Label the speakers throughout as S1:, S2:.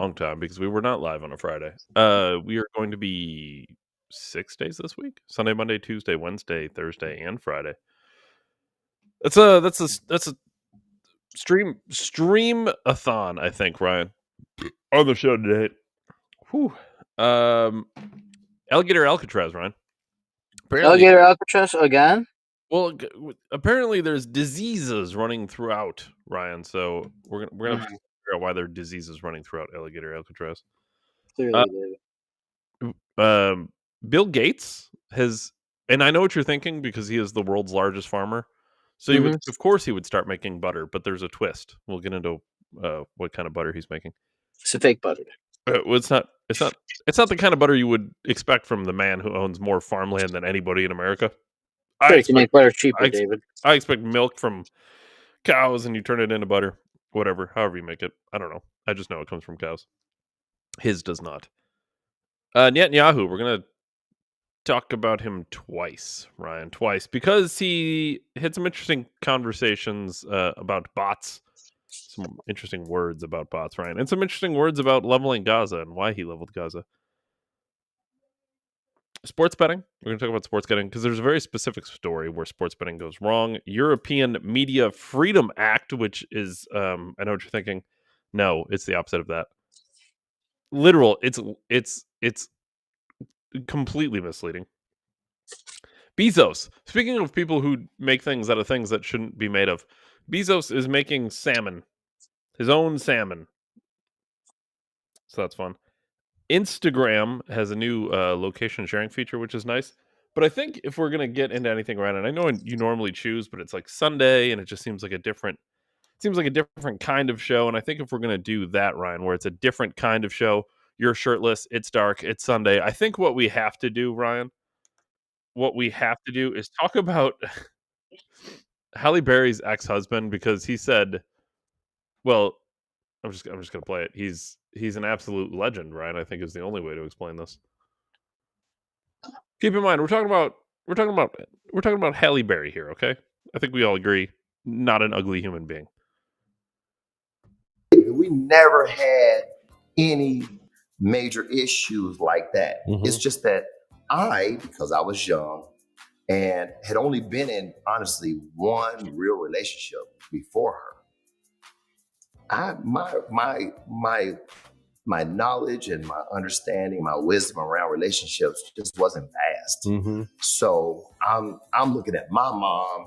S1: long time because we were not live on a Friday. We are going to be 6 days this week: Sunday, Monday, Tuesday, Wednesday, Thursday, and Friday. That's a stream-a-thon, I think, Ryan, on the show today. Whew. Alligator Alcatraz, Ryan.
S2: Alligator Alcatraz again?
S1: Well, apparently there's diseases running throughout, Ryan. So we're gonna have to figure out why there are diseases running throughout Alligator Alcatraz.
S2: Clearly,
S1: Bill Gates has, and I know what you're thinking because he is the world's largest farmer. So you would, of course, he would start making butter, but there's a twist. We'll get into what kind of butter he's making.
S2: It's a fake butter.
S1: Well, it's not the kind of butter you would expect from the man who owns more farmland than anybody in America.
S2: You can make butter cheaper, David.
S1: I expect milk from cows and you turn it into butter. Whatever, however you make it. I don't know. I just know it comes from cows. His does not. Netanyahu, we're going to talk about him twice, Ryan. Twice. Because he had some interesting conversations about bots. Some interesting words about bots, Ryan. And some interesting words about leveling Gaza and why he leveled Gaza. Sports betting. We're going to talk about sports betting because there's a very specific story where sports betting goes wrong. European Media Freedom Act, which is, I know what you're thinking. No, it's the opposite of that. Literal. It's completely misleading. Bezos. Speaking of people who make things out of things that shouldn't be made of, Bezos is making salmon. His own salmon. So that's fun. Instagram has a new location sharing feature, which is nice. But I think if we're going to get into anything, Ryan, and I know you normally choose, but it's like Sunday and it just seems like a different kind of show. And I think if we're going to do that, Ryan, where it's a different kind of show, you're shirtless, it's dark, it's Sunday. I think what we have to do, Ryan, is talk about Halle Berry's ex-husband because he said, well, I'm just going to play it. He's an absolute legend, Ryan. I think is the only way to explain this. Keep in mind, we're talking about Halle Berry here, okay? I think we all agree, not an ugly human being.
S3: We never had any major issues like that. It's just that because I was young and had only been in, honestly, one real relationship before her, my knowledge and my understanding, my wisdom around relationships just wasn't vast. So I'm looking at my mom,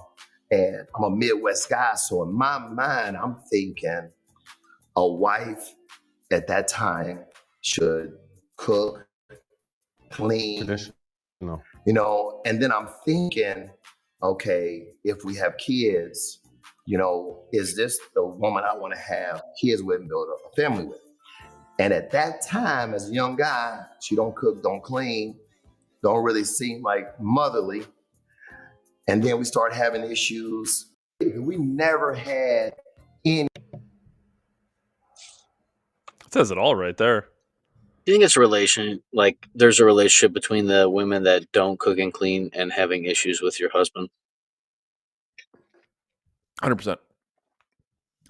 S3: and I'm a Midwest guy. So in my mind, I'm thinking a wife at that time should cook, clean, and then I'm thinking, okay, if we have kids, is this the woman I want to have kids with and build a family with? And at that time, as a young guy, she don't cook, don't clean, don't really seem like motherly. And then we start having issues. We never had any.
S1: It says it all right there.
S2: Do you think it's there's a relationship between the women that don't cook and clean and having issues with your husband?
S1: 100%.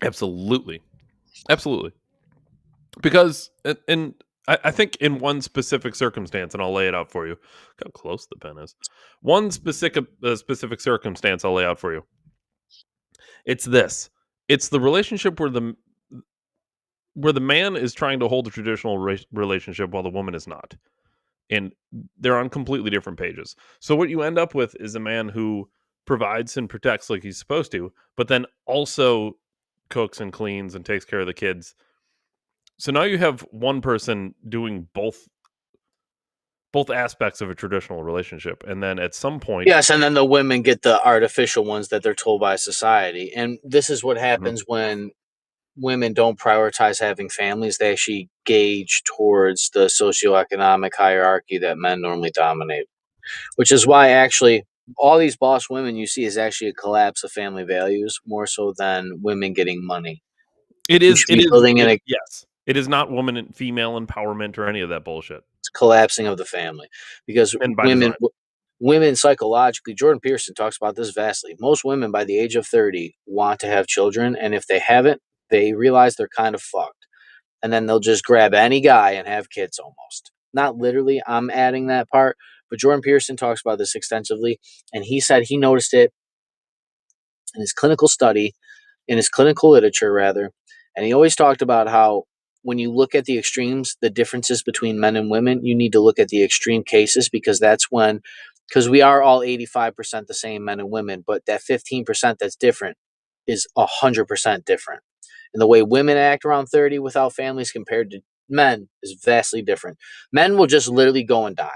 S1: Absolutely. Because, and I think in one specific circumstance, and I'll lay it out for you. Look how close the pen is. One specific circumstance I'll lay out for you. It's this. It's the relationship where the man is trying to hold a traditional relationship while the woman is not. And they're on completely different pages. So what you end up with is a man who provides and protects like he's supposed to, but then also cooks and cleans and takes care of the kids. So now you have one person doing both aspects of a traditional relationship. And then at some point...
S2: Yes, and then the women get the artificial ones that they're told by society. And this is what happens when women don't prioritize having families. They actually gauge towards the socioeconomic hierarchy that men normally dominate. Which is why actually all these boss women you see is actually a collapse of family values more so than women getting money.
S1: Yes. It is not woman and female empowerment or any of that bullshit.
S2: It's collapsing of the family because women psychologically, Jordan Peterson talks about this vastly. Most women by the age of 30 want to have children. And if they haven't, they realize they're kind of fucked. and then they'll just grab any guy and have kids almost. Not literally, I'm adding that part, but Jordan Peterson talks about this extensively, and he said he noticed it in his clinical study, in his clinical literature, rather. And he always talked about how when you look at the extremes, the differences between men and women, you need to look at the extreme cases because that's when, because we are all 85% the same men and women, but that 15% that's different is 100% different. And the way women act around 30 without families compared to men is vastly different. Men will just literally go and die.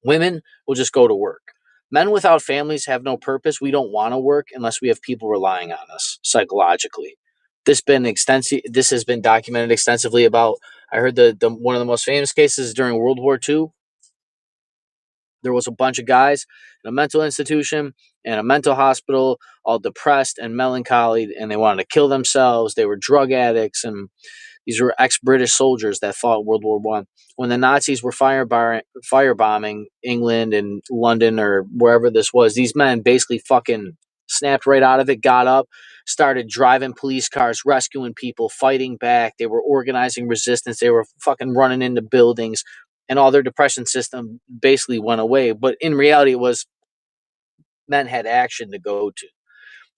S2: Women will just go to work. Men without families have no purpose. We don't want to work unless we have people relying on us psychologically. This has been documented extensively about. I heard the one of the most famous cases during World War II. There was a bunch of guys in a mental institution and a mental hospital, all depressed and melancholy, and they wanted to kill themselves. They were drug addicts, and these were ex-British soldiers that fought World War I. When the Nazis were firebombing England and London or wherever this was, these men basically fucking snapped right out of it, got up, started driving police cars, rescuing people, fighting back. They were organizing resistance. They were fucking running into buildings, and all their depression system basically went away. But in reality, it was men had action to go to.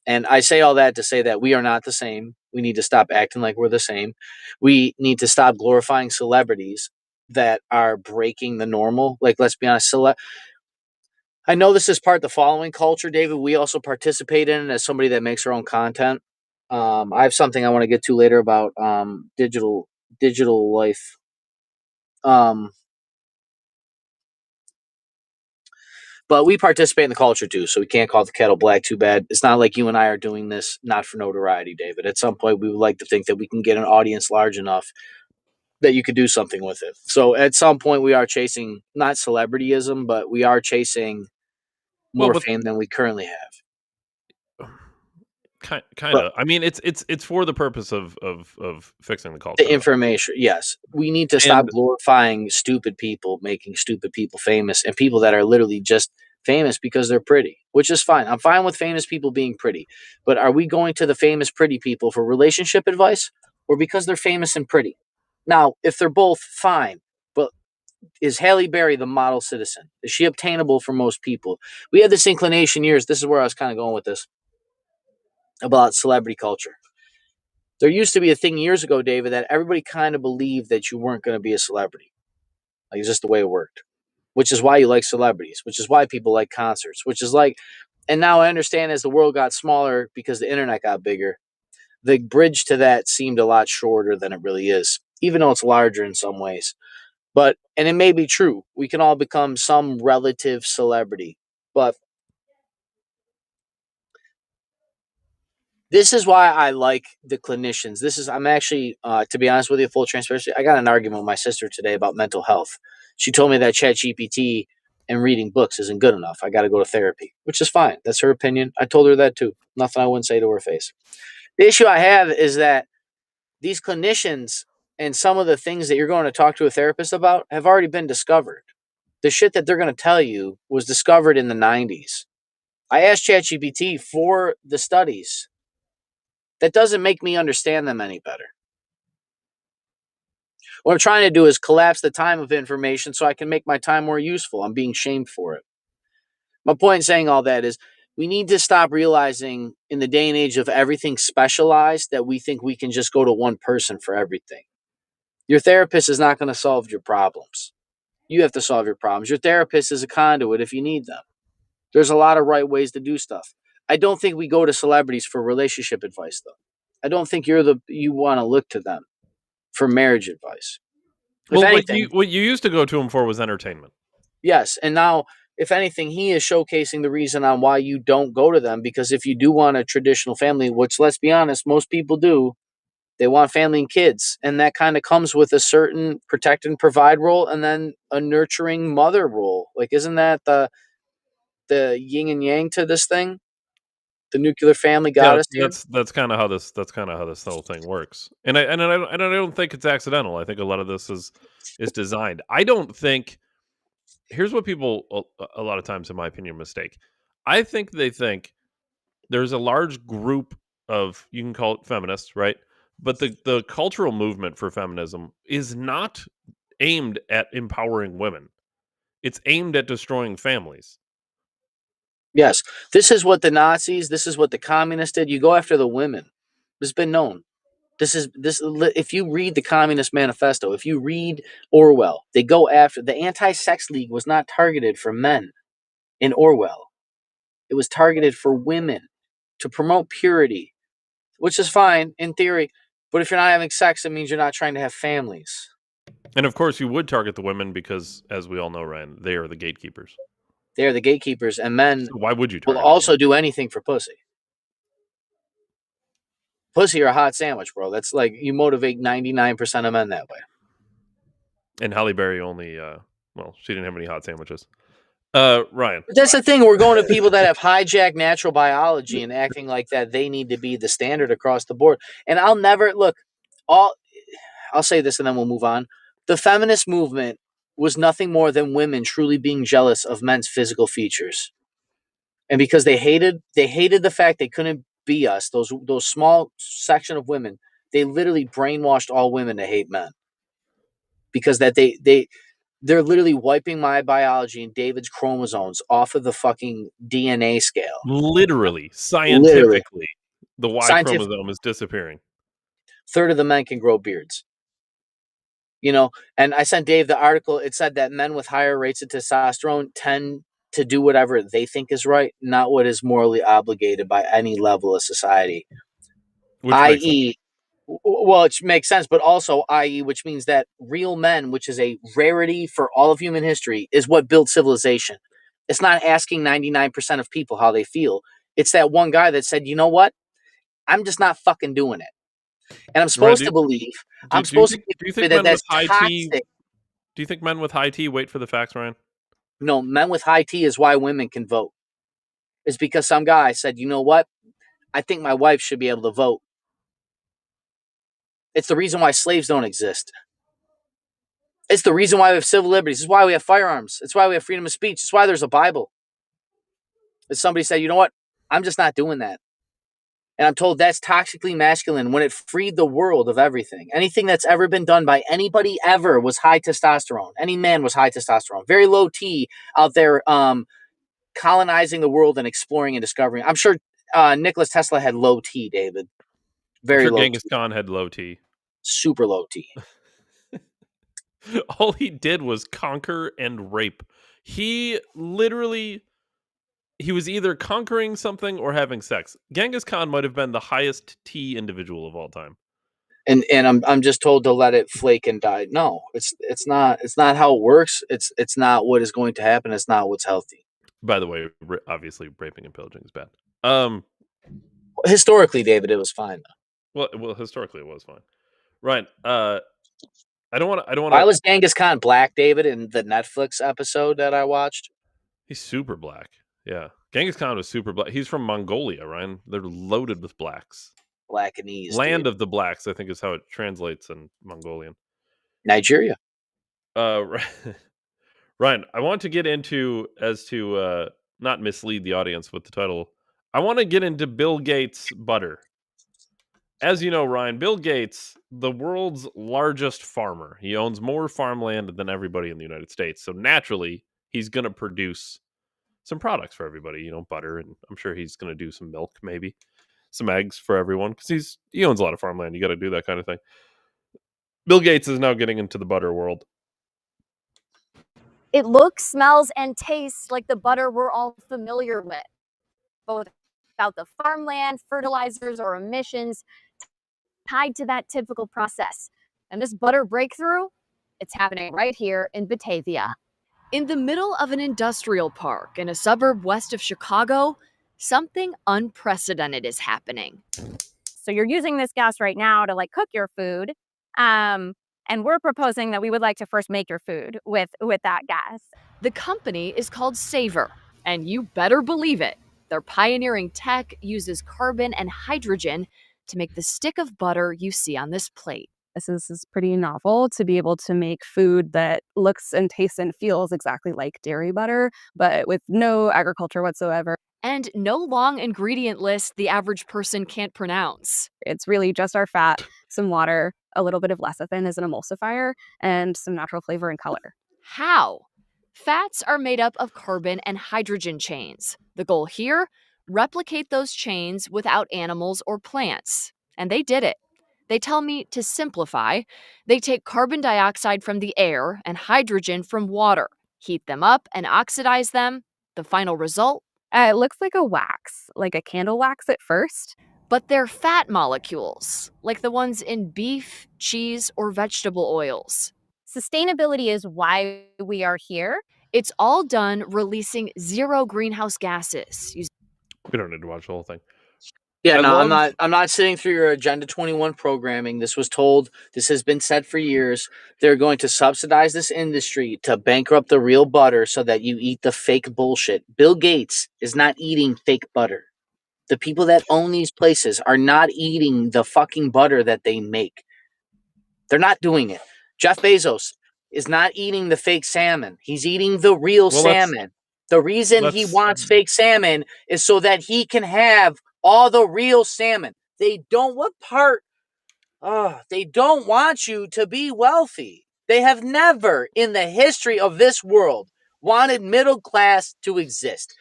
S2: And I say all that to say that we are not the same. We need to stop acting like we're the same. We need to stop glorifying celebrities that are breaking the normal. Like, let's be honest, I know this is part of the following culture, David. We also participate in it as somebody that makes our own content. I have something I want to get to later about digital life. But we participate in the culture too, so we can't call the kettle black. Too bad. It's not like you and I are doing this not for notoriety, David. At some point, we would like to think that we can get an audience large enough that you could do something with it. So at some point, we are chasing not celebrityism, but we are chasing
S1: Well,
S2: more
S1: with
S2: fame than we currently have.
S1: kind
S2: But
S1: of. I mean, it's for the purpose of fixing the
S2: the
S1: culture, though.
S2: information, yes, we need to stop
S1: And
S2: glorifying stupid people, making stupid people famous, and people that are literally just famous because they're pretty, which is fine. I'm fine with famous people being pretty, but are we going to the famous pretty people for relationship advice or because they're famous and pretty? Now, if they're both, fine, but is Halle Berry the model citizen? Is she obtainable for most people? We had this inclination years. This is where I was kind of going with this about celebrity culture. There used to be a thing years ago, David, that everybody kind of believed that you weren't going to be a celebrity. Like, it's just the way it worked, which is why you like celebrities, which is why people like concerts, which is like, and now I understand as the world got smaller because the internet got bigger, the bridge to that seemed a lot shorter than it really is, even though it's larger in some ways. But, and it may be true, we can all become some relative celebrity, but this is why I like the clinicians. I'm actually, to be honest with you, full transparency, I got an argument with my sister today about mental health. She told me that ChatGPT and reading books isn't good enough. I got to go to therapy, which is fine. That's her opinion. I told her that too. Nothing I wouldn't say to her face. The issue I have is that these clinicians and some of the things that you're going to talk to a therapist about have already been discovered. The shit that they're going to tell you was discovered in the 90s. I asked ChatGPT for the studies. That doesn't make me understand them any better. What I'm trying to do is collapse the time of information so I can make my time more useful. I'm being shamed for it. My point in saying all that is we need to stop realizing in the day and age of everything specialized that we think we can just go to one person for everything. Your therapist is not going to solve your problems. You have to solve your problems. Your therapist is a conduit if you need them. There's a lot of right ways to do stuff. I don't think we go to celebrities for relationship advice, though. I don't think you want to look to them for marriage advice. If
S1: well,
S2: anything,
S1: what you used to go to him for was entertainment.
S2: yes. And now, if anything, he is showcasing the reason on why you don't go to them. Because if you do want a traditional family, which let's be honest, most people do, they want family and kids. And that kind of comes with a certain protect and provide role and then a nurturing mother role. Like, isn't that the yin and yang to this thing? The nuclear family
S1: Yeah,
S2: got us here.
S1: that's kind of how this whole thing works. And I don't think it's accidental. I think a lot of this is designed. I don't think. Here's what people a lot of times, in my opinion, mistake. I think they think there's a large group of, you can call it feminists, right, But the cultural movement for feminism is not aimed at empowering women. It's aimed at destroying families.
S2: Yes, this is what the Nazis, this is what the communists did. You go after the women. It's been known. This. If you read the Communist Manifesto, if you read Orwell, they go after the Anti-Sex League was not targeted for men in Orwell. It was targeted for women to promote purity, which is fine in theory. But if you're not having sex, it means you're not trying to have families.
S1: And of course, you would target the women because, as we all know, Ryan, they are the gatekeepers.
S2: They are the gatekeepers, and men
S1: So why would you
S2: will
S1: target
S2: also do anything for pussy. Pussy or a hot sandwich, bro. That's like you motivate 99% of men that way.
S1: And Halle Berry only, well, she didn't have any hot sandwiches. Ryan.
S2: But that's the thing. We're going to people that have hijacked natural biology and acting like that they need to be the standard across the board. And I'll never look. I'll say this and then we'll move on. The feminist movement was nothing more than women truly being jealous of men's physical features, and because they hated the fact they couldn't be us. Those small section of women, they literally brainwashed all women to hate men because that they're literally wiping my biology and David's chromosomes off of the fucking DNA scale.
S1: Literally, scientifically, the Y chromosome is disappearing.
S2: Third of the men can grow beards. You know, and I sent Dave the article. It said that men with higher rates of testosterone tend to do whatever they think is right, not what is morally obligated by any level of society. I.e., well, it makes sense, but also i.e., which means that real men, which is a rarity for all of human history, is what built civilization. It's not asking 99% of people how they feel. It's that one guy that said, you know what? I'm just not fucking doing it. And I'm supposed to believe. I'm supposed to believe that that's toxic.
S1: Do you think men with high T wait for the facts, Ryan?
S2: No, men with high T is why women can vote. It's because some guy said, you know what? I think my wife should be able to vote. It's the reason why slaves don't exist. It's the reason why we have civil liberties. It's why we have firearms. It's why we have freedom of speech. It's why there's a Bible. If somebody said, you know what? I'm just not doing that. And I'm told that's toxically masculine when it freed the world of everything. Anything that's ever been done by anybody ever was high testosterone. Any man was high testosterone. Very low T out there colonizing the world and exploring and discovering. I'm sure Nikola Tesla had low T, David. Very low
S1: Genghis Khan had low T.
S2: Super low T.
S1: All he did was conquer and rape. He literally... He was either conquering something or having sex. Genghis Khan might have been the highest T individual of all time.
S2: And I'm just told to let it flake and die. No, it's not how it works. It's not what is going to happen. It's not what's healthy.
S1: By the way, obviously raping and pillaging is bad.
S2: Historically, David, it was fine
S1: though. Well, historically it was fine. Right. I don't want to.
S2: Why was Genghis Khan black, David, in the Netflix episode that I watched?
S1: He's super black. Yeah. Genghis Khan was super black. He's from Mongolia, Ryan. They're loaded with blacks.
S2: Blackanese.
S1: Land of the blacks, I think is how it translates in Mongolian.
S2: Nigeria.
S1: Ryan, I want to get into, as to not mislead the audience with the title, I want to get into Bill Gates' butter. As you know, Ryan, Bill Gates, the world's largest farmer. He owns more farmland than everybody in the United States. So naturally, he's going to produce some products for everybody, you know, butter, and I'm sure he's going to do some milk, maybe some eggs for everyone, because he owns a lot of farmland. You got to do that kind of thing. Bill Gates is now getting into the butter world.
S4: It looks, smells, and tastes like the butter we're all familiar with, both without the farmland, fertilizers, or emissions tied to that typical process. And this butter breakthrough, it's happening right here in Batavia.
S5: In the middle of an industrial park in a suburb west of Chicago, something unprecedented is happening.
S4: So you're using this gas right now to cook your food. And we're proposing that we would like to first make your food with that gas.
S5: The company is called Savor, and you better believe it. Their pioneering tech uses carbon and hydrogen to make the stick of butter you see on this plate.
S6: This is pretty novel to be able to make food that looks and tastes and feels exactly like dairy butter, but with no agriculture whatsoever.
S5: And no long ingredient list the average person can't pronounce.
S6: It's really just our fat, some water, a little bit of lecithin as an emulsifier, and some natural flavor and color.
S5: How? Fats are made up of carbon and hydrogen chains. The goal here? Replicate those chains without animals or plants. And they did it. They tell me to simplify. They take carbon dioxide from the air and hydrogen from water, heat them up and oxidize them. The final result?
S6: It looks like a wax, like a candle wax at first.
S5: But they're fat molecules, like the ones in beef, cheese, or vegetable oils.
S4: Sustainability is why we are here.
S5: It's all done releasing zero greenhouse gases.
S1: We don't need to watch the whole thing.
S2: Yeah,
S1: I
S2: no,
S1: love-
S2: I'm not sitting through your Agenda 21 programming. This was told, this has been said for years. They're going to subsidize this industry to bankrupt the real butter so that you eat the fake bullshit. Bill Gates is not eating fake butter. The people that own these places are not eating the fucking butter that they make. They're not doing it. Jeff Bezos is not eating the fake salmon. He's eating the real salmon. The reason he wants fake salmon is so that he can have all the real salmon. They don't want you to be wealthy. They have never in the history of this world wanted middle class to exist.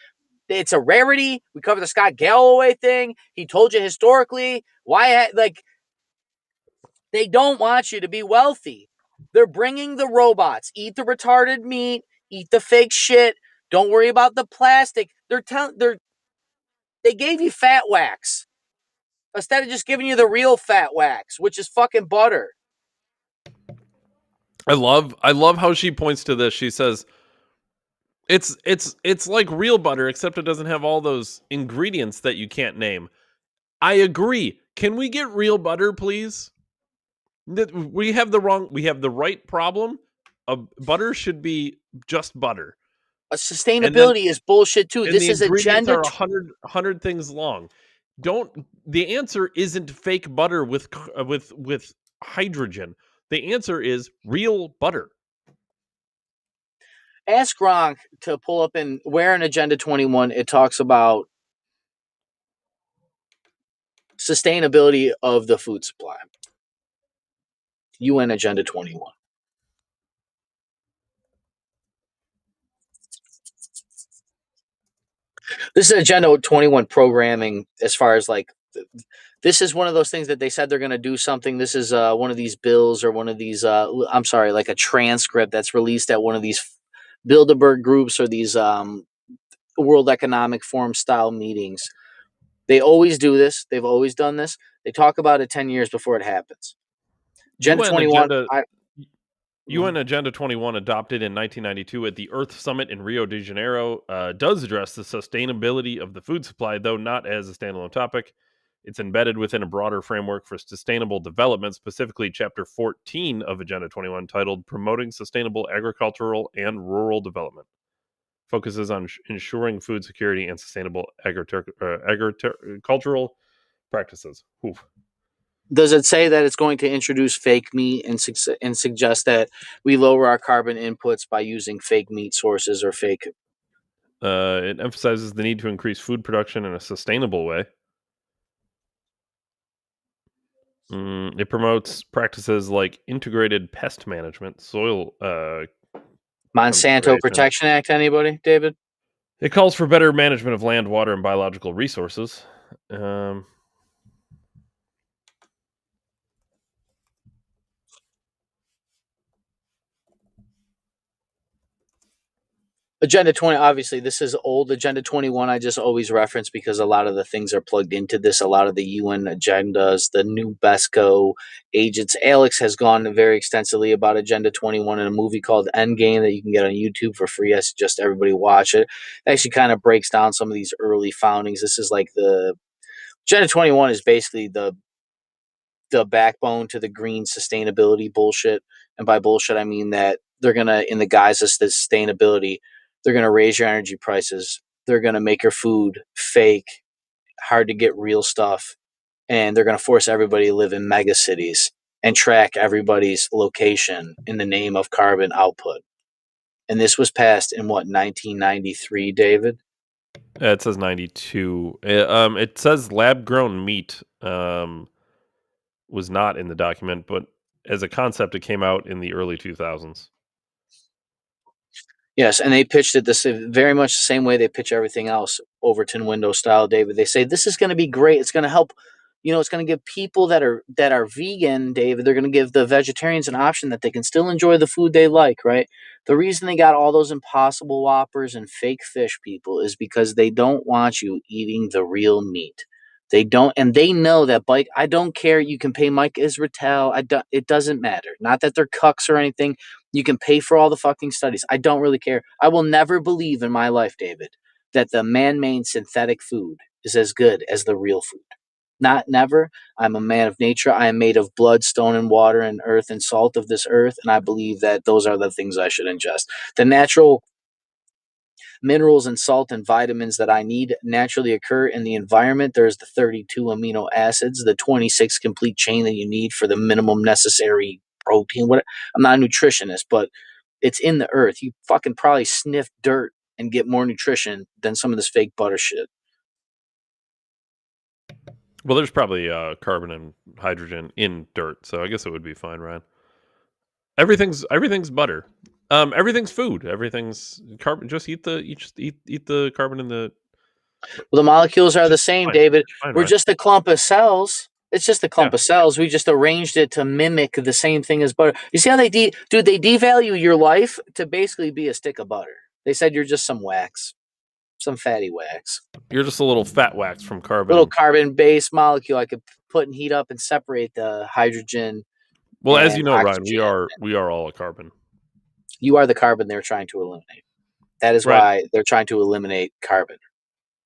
S2: It's a rarity. We covered the Scott Galloway thing. He told you historically why, they don't want you to be wealthy. They're bringing the robots. Eat the retarded meat. Eat the fake shit. Don't worry about the plastic. They gave you fat wax instead of just giving you the real fat wax, which is fucking butter.
S1: I love how she points to this. She says, It's like real butter, except it doesn't have all those ingredients that you can't name. I agree. Can we get real butter, please? We have the right problem. Butter should be just butter.
S2: Sustainability is bullshit too. This is
S1: ingredients
S2: agenda.
S1: are 100 things long. The answer isn't fake butter with hydrogen. The answer is real butter.
S2: Ask Gronk to pull up where in Agenda 21 it talks about sustainability of the food supply. UN Agenda 21. This is Agenda 21 programming as far as this is one of those things that they said they're going to do something. This is one of these bills or one of these, like a transcript that's released at one of these Bilderberg groups or these World Economic Forum style meetings. They always do this. They've always done this. They talk about it 10 years before it happens. Agenda 21.
S1: UN Agenda 21, adopted in 1992 at the Earth Summit in Rio de Janeiro, does address the sustainability of the food supply, though not as a standalone topic. It's embedded within a broader framework for sustainable development, specifically Chapter 14 of Agenda 21, titled Promoting Sustainable Agricultural and Rural Development. Focuses on ensuring food security and sustainable agricultural practices. Oof.
S2: Does it say that it's going to introduce fake meat and suggest that we lower our carbon inputs by using fake meat sources or fake?
S1: It emphasizes the need to increase food production in a sustainable way. It promotes practices like integrated pest management, soil
S2: Monsanto Protection Act, anybody, David?
S1: It calls for better management of land, water, and biological resources.
S2: Agenda 20, obviously, this is old. Agenda 21, I just always reference because a lot of the things are plugged into this. A lot of the UN agendas, the new BESCO agents. Alex has gone very extensively about Agenda 21 in a movie called Endgame that you can get on YouTube for free. I suggest everybody watch it. It actually kind of breaks down some of these early foundings. This is like Agenda 21 is basically the backbone to the green sustainability bullshit. And by bullshit, I mean that they're going to, in the guise of sustainability, they're going to raise your energy prices. They're going to make your food fake, hard to get real stuff. And they're going to force everybody to live in mega cities and track everybody's location in the name of carbon output. And this was passed in 1993, David?
S1: Yeah, it says 92. It says lab-grown meat was not in the document, but as a concept, it came out in the early 2000s.
S2: Yes, and they pitched it very much the same way they pitch everything else, Overton window style, David. They say this is going to be great. It's going to help, it's going to give people that are vegan, David. They're going to give the vegetarians an option that they can still enjoy the food they like, right? The reason they got all those Impossible Whoppers and fake fish, people, is because they don't want you eating the real meat. They don't, and they know that. I don't care. You can pay Mike Israetel. It doesn't matter. Not that they're cucks or anything. You can pay for all the fucking studies. I don't really care. I will never believe in my life, David, that the man-made synthetic food is as good as the real food. Never. I'm a man of nature. I am made of blood, stone, and water, and earth and salt of this earth, and I believe that those are the things I should ingest. The natural minerals and salt and vitamins that I need naturally occur in the environment. There's the 32 amino acids, the 26 complete chain that you need for the minimum necessary protein. I'm not a nutritionist, but it's in the earth. You fucking probably sniff dirt and get more nutrition than some of this fake butter shit.
S1: Well, there's probably carbon and hydrogen in dirt, so I guess it would be fine, Ryan. Everything's butter. Everything's food. Everything's carbon. Just eat the carbon in the.
S2: Well, the molecules are the same,
S1: fine.
S2: David.
S1: Fine,
S2: We're
S1: Ryan.
S2: just a clump of cells. It's just a clump of cells. We just arranged it to mimic the same thing as butter. You see how they devalue your life to basically be a stick of butter. They said you're just some wax, some fatty wax.
S1: You're just a little fat wax from carbon.
S2: Little carbon-based molecule I could put and heat up and separate the hydrogen.
S1: Well, as you know,
S2: oxygen.
S1: Ryan, we are all a carbon.
S2: You are the carbon they're trying to eliminate. That is why they're trying to eliminate carbon.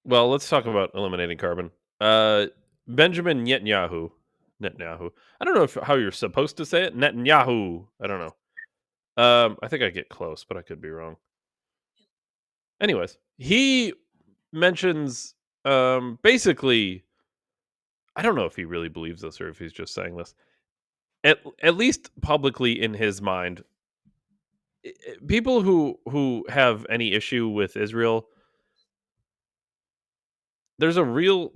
S1: Well, let's talk about eliminating carbon. Benjamin Netanyahu. I don't know how you're supposed to say it. Netanyahu. I don't know. I think I get close, but I could be wrong. Anyways, he mentions basically, I don't know if he really believes this or if he's just saying this. At least publicly in his mind, people who have any issue with Israel, there's a real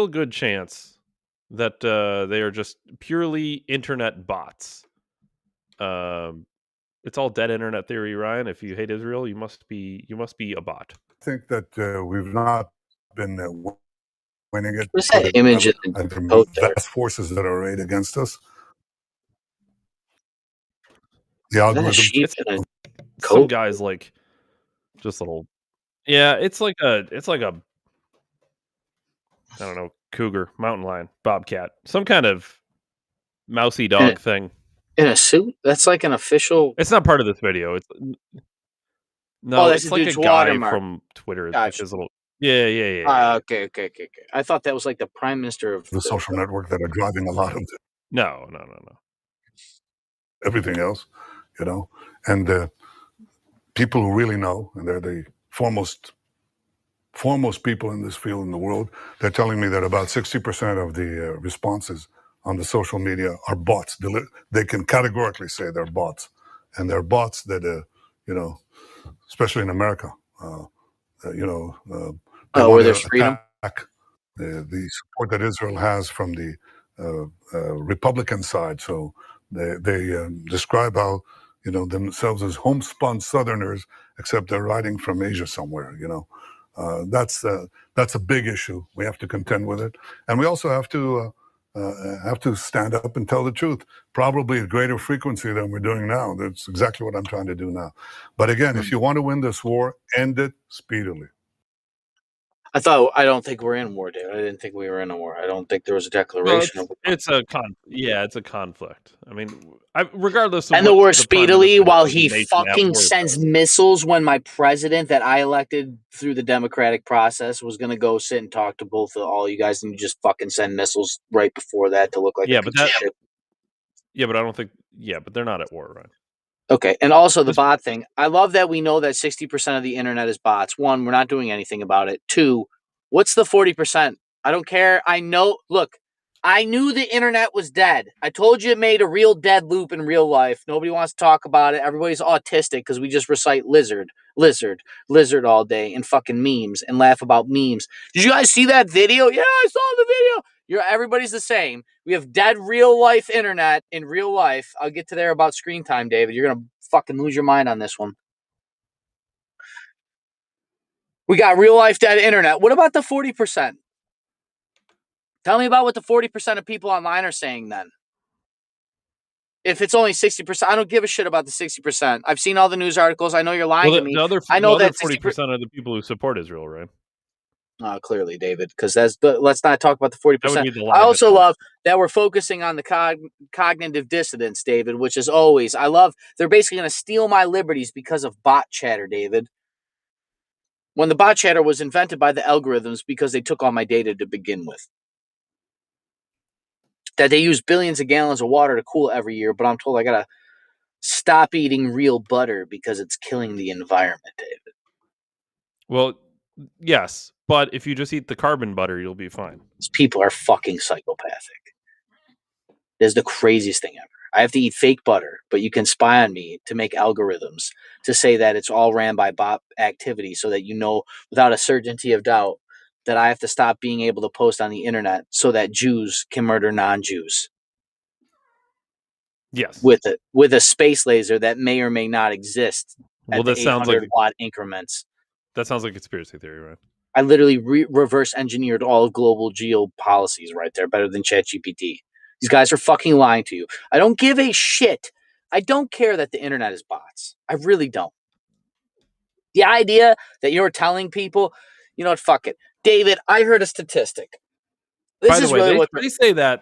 S1: good chance that they are just purely internet bots. It's all dead internet theory, Ryan. If you hate Israel, you must be a bot.
S7: I think that we've not been winning it.
S2: What's that image of
S7: the vast forces that are arrayed against us. The algorithm.
S1: Some guys like just little. Yeah, it's like a I don't know, cougar, mountain lion, bobcat, some kind of mousy dog thing.
S2: In a suit? That's like an official.
S1: It's not part of this video. It's it's like a guy from Twitter. It's like his little. Yeah.
S2: Okay. I thought that was like the prime minister of
S7: the social network that are driving a lot of it.
S1: No.
S7: Everything else, and people who really know, and they're the foremost people in this field in the world, they're telling me that about 60% of the responses on the social media are bots. They can categorically say they're bots, and they're bots that, especially in America,
S2: where there's freedom.
S7: The support that Israel has from the Republican side. So they describe how themselves as homespun Southerners, except they're riding from Asia somewhere. That's a big issue. We have to contend with it, and we also have to stand up and tell the truth, probably at greater frequency than we're doing now. That's exactly what I'm trying to do now. But again, if you want to win this war, end it speedily.
S2: I don't think we're in war, David. I didn't think we were in a war. I don't think there was a declaration.
S1: It's a conflict. I mean, regardless of
S2: and the war speedily while he fucking sends missiles when my president that I elected through the democratic process was going to go sit and talk to both of all you guys, and you just fucking send missiles right before that to look like
S1: but I don't think but they're not at war, right?
S2: Okay, and also the bot thing. I love that we know that 60% of the internet is bots. One, we're not doing anything about it. Two, what's the 40%? I don't care. I know. Look, I knew the internet was dead. I told you it made a real dead loop in real life. Nobody wants to talk about it. Everybody's autistic because we just recite lizard. lizard all day, and fucking memes, and laugh about memes. Did you guys see that video? Yeah, I saw the video. Everybody's the same. We have dead real life internet in real life. I'll get to there about screen time, David. You're gonna fucking lose your mind on this one. We got real life dead internet. What about the 40%? Tell me about what the 40% of people online are saying then. If it's only 60%, I don't give a shit about the 60%. I've seen all the news articles. I know you're lying to me. I know that
S1: 40% of the people who support Israel, right?
S2: Clearly, David, because let's not talk about the 40%. I also
S1: evidence.
S2: love that we're focusing on the cognitive dissonance, David, which is always, I love, they're basically going to steal my liberties because of bot chatter, David. When the bot chatter was invented by the algorithms because they took all my data to begin with. That they use billions of gallons of water to cool every year, but I'm told I got to stop eating real butter because it's killing the environment, David.
S1: Well, yes, but if you just eat the carbon butter, you'll be fine.
S2: These people are fucking psychopathic. It is the craziest thing ever. I have to eat fake butter, but you can spy on me to make algorithms to say that it's all ran by bot activity so that you know without a certainty of doubt that I have to stop being able to post on the internet so that Jews can murder non-Jews.
S1: Yes.
S2: With a space laser that may or may not exist at the 800-watt increments.
S1: That sounds like conspiracy theory, right?
S2: I literally reverse engineered all of global geopolicies right there, better than ChatGPT. These guys are fucking lying to you. I don't give a shit. I don't care that the internet is bots. I really don't. The idea that you're telling people, you know what, fuck it. David, I heard a statistic.
S1: By the way,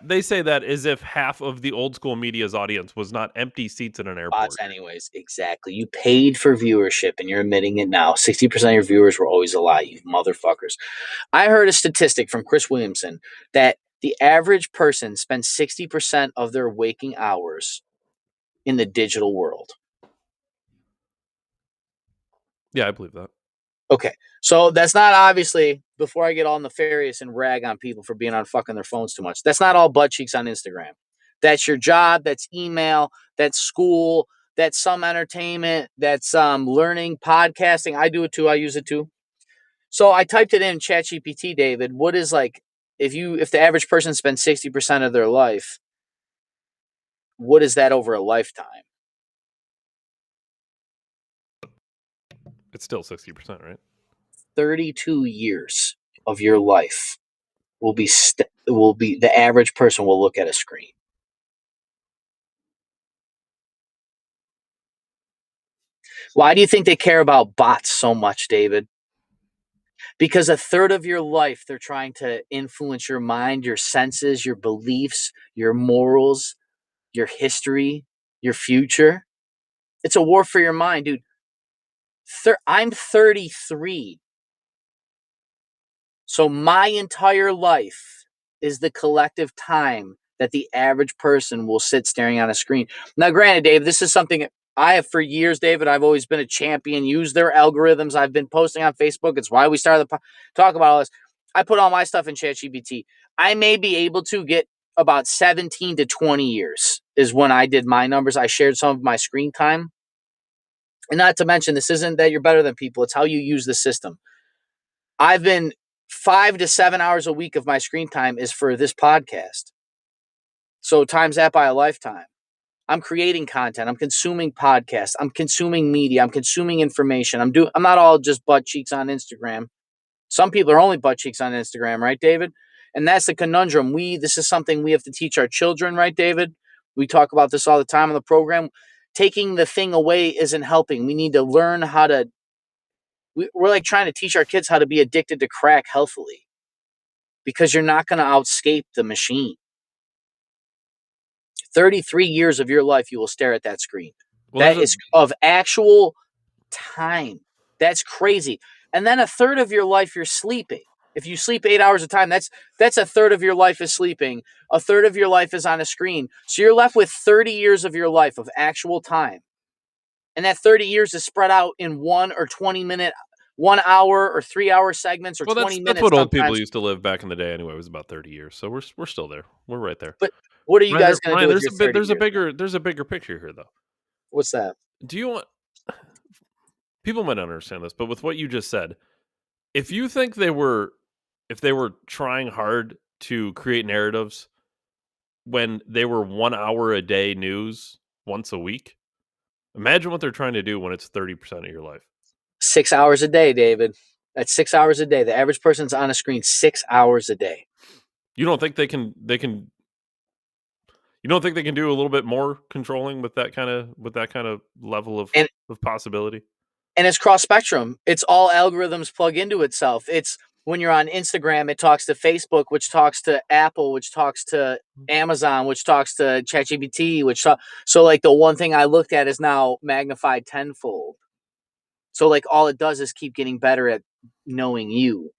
S1: they say that as if half of the old school media's audience was not empty seats in an airport.
S2: Bots anyways, exactly. You paid for viewership and you're admitting it now. 60% of your viewers were always a lie, you motherfuckers. I heard a statistic from Chris Williamson that the average person spends 60% of their waking hours in the digital world.
S1: Yeah, I believe that.
S2: Okay, so that's not obviously, before I get all nefarious and rag on people for being on fucking their phones too much, that's not all butt cheeks on Instagram. That's your job, that's email, that's school, that's some entertainment, that's learning, podcasting. I do it too, I use it too. So I typed it in ChatGPT, David. What is like, if the average person spends 60% of their life, what is that over a lifetime?
S1: It's still 60%, right?
S2: 32 years of your life will be the average person will look at a screen. Why do you think they care about bots so much, David? Because a third of your life, they're trying to influence your mind, your senses, your beliefs, your morals, your history, your future. It's a war for your mind, dude. I'm 33. So my entire life is the collective time that the average person will sit staring on a screen. Now, granted, Dave, this is something I have for years, David. I've always been a champion. Use their algorithms. I've been posting on Facebook. It's why we started the talk about all this. I put all my stuff in ChatGPT. I may be able to get about 17 to 20 years is when I did my numbers. I shared some of my screen time. And not to mention, this isn't that you're better than people. It's how you use the system. I've been 5 to 7 hours a week of my screen time is for this podcast. So times that by a lifetime. I'm creating content. I'm consuming podcasts. I'm consuming media. I'm consuming information. I'm not all just butt cheeks on Instagram. Some people are only butt cheeks on Instagram, right, David? And that's the conundrum. This is something we have to teach our children, right, David? We talk about this all the time on the program. Taking the thing away isn't helping. We need to learn how to. We're like trying to teach our kids how to be addicted to crack healthily, because you're not going to outscape the machine. 33 years of your life, you will stare at that screen. That is of actual time. That's crazy. And then a third of your life, you're sleeping. If you sleep 8 hours a time, that's a third of your life is sleeping. A third of your life is on a screen. So you're left with 30 years of your life of actual time. And that 30 years is spread out in 1 or 20 minute, 1 hour or 3 hour segments or 20 minutes.
S1: That's what old people used to live back in the day anyway. It was about 30 years. So we're still there. We're right there.
S2: But what are you guys going to do with your 30
S1: years? There's a bigger picture here, though.
S2: What's that?
S1: Do you want people might not understand this, but with what you just said, if you think they were trying hard to create narratives when they were 1 hour a day news once a week, imagine what they're trying to do when it's 30% of your life.
S2: 6 hours a day, David. That's 6 hours a day. The average person's on a screen 6 hours a day.
S1: You don't think they can you don't think they can do a little bit more controlling with that kind of level of possibility?
S2: And it's cross spectrum. It's all algorithms plug into itself. It's when you're on Instagram, it talks to Facebook, which talks to Apple, which talks to Amazon, which talks to ChatGPT, so like the one thing I looked at is now magnified tenfold. So like all it does is keep getting better at knowing you.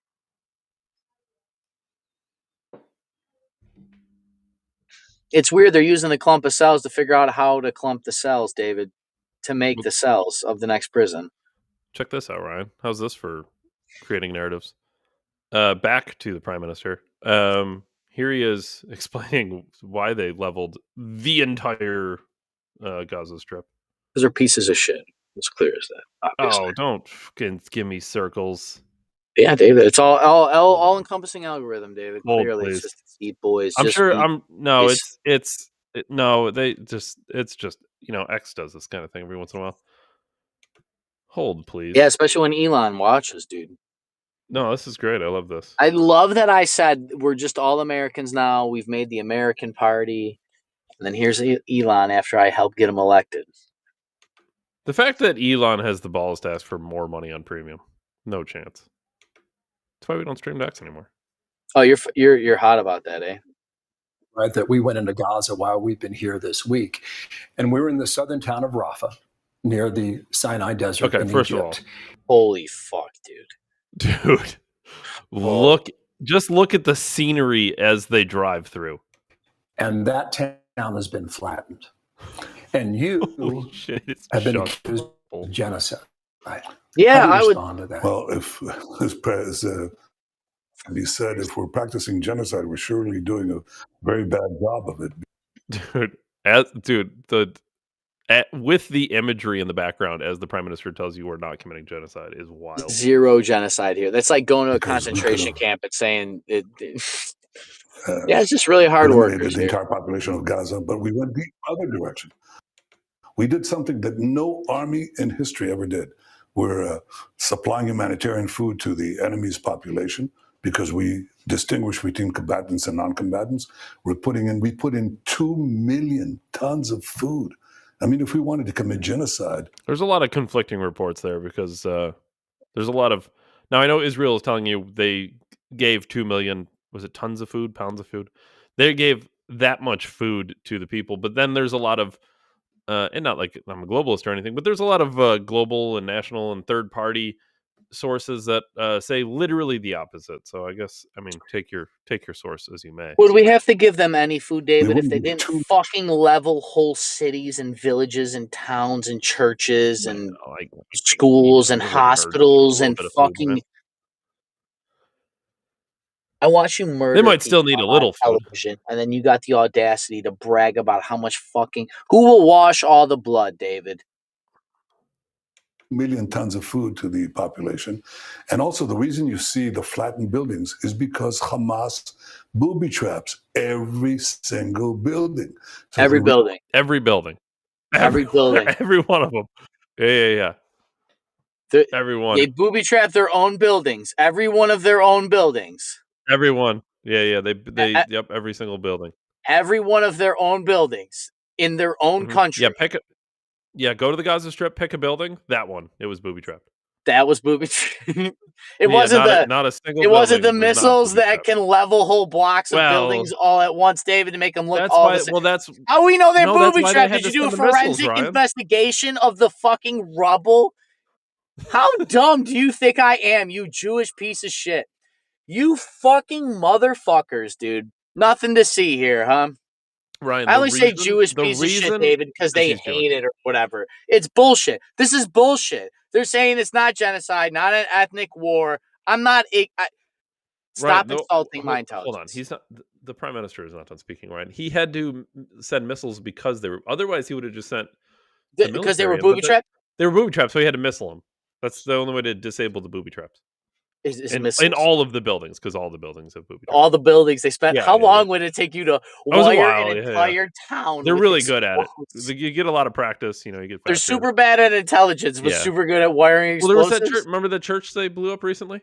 S2: It's weird they're using the clump of cells to figure out how to clump the cells, David, to make the cells of the next prison.
S1: Check this out, Ryan. How's this for creating narratives? Back to the Prime Minister. Here he is explaining why they leveled the entire Gaza Strip.
S2: Because they're pieces of shit. As clear as that, obviously.
S1: Oh, don't fucking give me circles.
S2: Yeah, David. It's all encompassing algorithm, David.
S1: Hold,
S2: Clearly,
S1: please.
S2: it's just eat boys.
S1: I'm
S2: just
S1: sure.
S2: eat
S1: It's just X does this kind of thing every once in a while. Hold, please.
S2: Yeah, especially when Elon watches, dude.
S1: No, this is great. I love this.
S2: I love that I said we're just all Americans now. We've made the American party. And then here's Elon after I helped get him elected.
S1: The fact that Elon has the balls to ask for more money on premium, no chance. That's why we don't stream to X anymore.
S2: Oh, you're hot about that, eh?
S8: Right, that we went into Gaza while we've been here this week. And we were in the southern town of Rafah, near the Sinai Desert in
S1: first
S8: Egypt.
S1: of all.
S2: Holy fuck, dude.
S1: Dude, look at the scenery as they drive through.
S8: And that town has been flattened. And you have been accused of genocide.
S2: Yeah,
S8: How do you
S2: I would
S8: respond to that.
S7: Well, if he said, if we're practicing genocide, we're surely doing a very bad job of it.
S1: With the imagery in the background as the Prime Minister tells you we're not committing genocide is wild.
S2: Zero genocide here. That's like going to a concentration camp and saying it. Yeah, it's just really hard work.
S7: The entire population of Gaza, but we went the other direction. We did something that no army in history ever did. We're supplying humanitarian food to the enemy's population because we distinguish between combatants and non-combatants. We put in 2 million tons of food. I mean, if we wanted to commit genocide.
S1: There's a lot of conflicting reports there because there's a lot of... Now, I know Israel is telling you they gave 2 million, was it tons of food, pounds of food? They gave that much food to the people, but then there's a lot of, and not like I'm a globalist or anything, but there's a lot of global and national and third-party sources that say literally the opposite. So I guess, take your source as you may.
S2: Would we have to give them any food, David, if they didn't fucking level whole cities and villages and towns and churches and schools and hospitals and fucking... I watch you murder.
S1: They might still need a little
S2: television, and then you got the audacity to brag about how much fucking... Who will wash all the blood, David?
S7: Million tons of food to the population. And also the reason you see the flattened buildings is because Hamas booby traps every single building.
S2: So every building.
S1: Every building.
S2: Every building.
S1: Every one of them. Yeah. Everyone.
S2: They booby trap their own buildings. Every one of their own buildings.
S1: Everyone. Yeah. They yep, every single building.
S2: Every one of their own buildings in their own country.
S1: Yeah, go to the Gaza Strip, pick a building. That one. It was booby trapped.
S2: That was booby trapped. It wasn't It wasn't the missiles that can level whole blocks of buildings all at once, David, to make them look all the same.
S1: Well, that's
S2: how we know they're booby trapped. Did you do a forensic investigation of the fucking rubble? How dumb do you think I am, you Jewish piece of shit? You fucking motherfuckers, dude. Nothing to see here, huh?
S1: Ryan,
S2: I only say Jewish piece of shit, David, because they hate it or whatever. It's bullshit. This is bullshit. They're saying it's not genocide, not an ethnic war. I'm not... Stop insulting my intelligence.
S1: Hold on. He's not... The Prime Minister is not done speaking, Ryan. He had to send missiles because they were... Otherwise, he would have just sent...
S2: Because they were booby-trapped?
S1: They were booby-trapped, so he had to missile them. That's the only way to disable the booby traps.
S2: Is
S1: In
S2: missiles.
S1: all of the buildings, because all the buildings have booby traps.
S2: All the buildings they spent.
S1: Yeah,
S2: How
S1: yeah,
S2: long
S1: yeah.
S2: would it take you to
S1: That was a
S2: wire
S1: while,
S2: an
S1: yeah, yeah.
S2: entire town?
S1: They're
S2: with
S1: really good at it.
S2: explosives?
S1: You get a lot of practice. You know, you get
S2: They're
S1: faster.
S2: super bad at intelligence, but
S1: Yeah.
S2: super good at wiring
S1: Well, there was
S2: explosives.
S1: that church. Remember the church they blew up recently?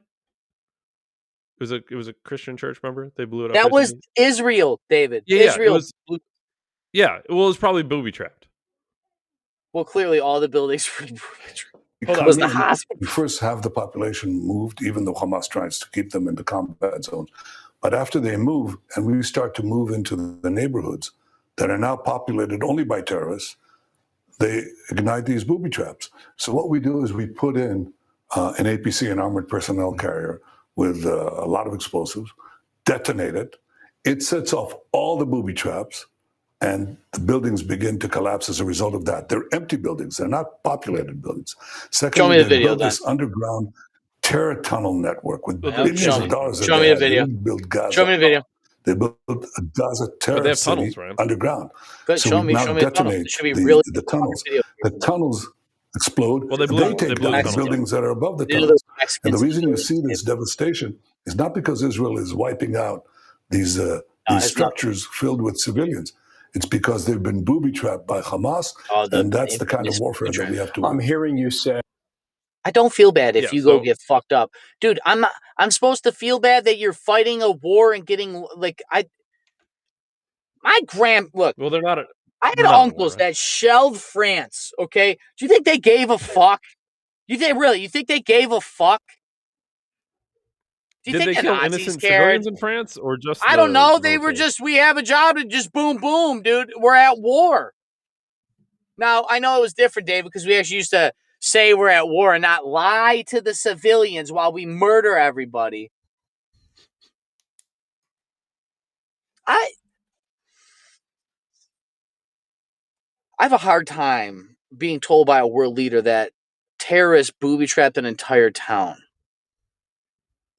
S1: It was a Christian church. Remember they blew it up.
S2: That was
S1: recently?
S2: Israel, David.
S1: Yeah, yeah,
S2: Israel.
S1: it was. Yeah, well, it was probably booby trapped.
S2: Well, clearly all the buildings were booby trapped.
S7: Hold on.
S2: Was the hospital.
S7: You first have the population moved, even though Hamas tries to keep them in the combat zones. But after they move, and we start to move into the neighborhoods that are now populated only by terrorists, they ignite these booby traps. So what we do is we put in an APC, an armored personnel carrier, with a lot of explosives, detonate it. It sets off all the booby traps, and the buildings begin to collapse as a result of that. They're empty buildings. They're not populated buildings. Secondly, they built this underground terror tunnel network with billions of dollars.
S2: Show me the video.
S7: They built Gaza.
S2: Show me the video.
S7: They built a Gaza terror city underground.
S2: Good.
S7: So
S2: show
S7: we
S2: me.
S7: now
S2: Show me
S7: detonate the tunnels. The tunnels explode.
S1: Well, they take
S7: down
S1: the
S7: buildings that are above the tunnels. And the reason you see this devastation is not because Israel is wiping out these structures filled with civilians. It's because they've been booby-trapped by Hamas, and that's the kind of warfare that we have to.
S8: I'm hearing you say.
S2: I don't feel bad if you go get fucked up, dude. I'm supposed to feel bad that you're fighting a war and getting look.
S1: Well, they're not.
S2: I had uncles that shelled France. Okay, do you think they gave a fuck? You think they gave a fuck?
S1: Did they kill innocent civilians in France, or just?
S2: I don't know. They were just. We have a job to just boom, boom, dude. We're at war. Now I know it was different, David, because we actually used to say we're at war and not lie to the civilians while we murder everybody. I have a hard time being told by a world leader that terrorists booby-trapped an entire town.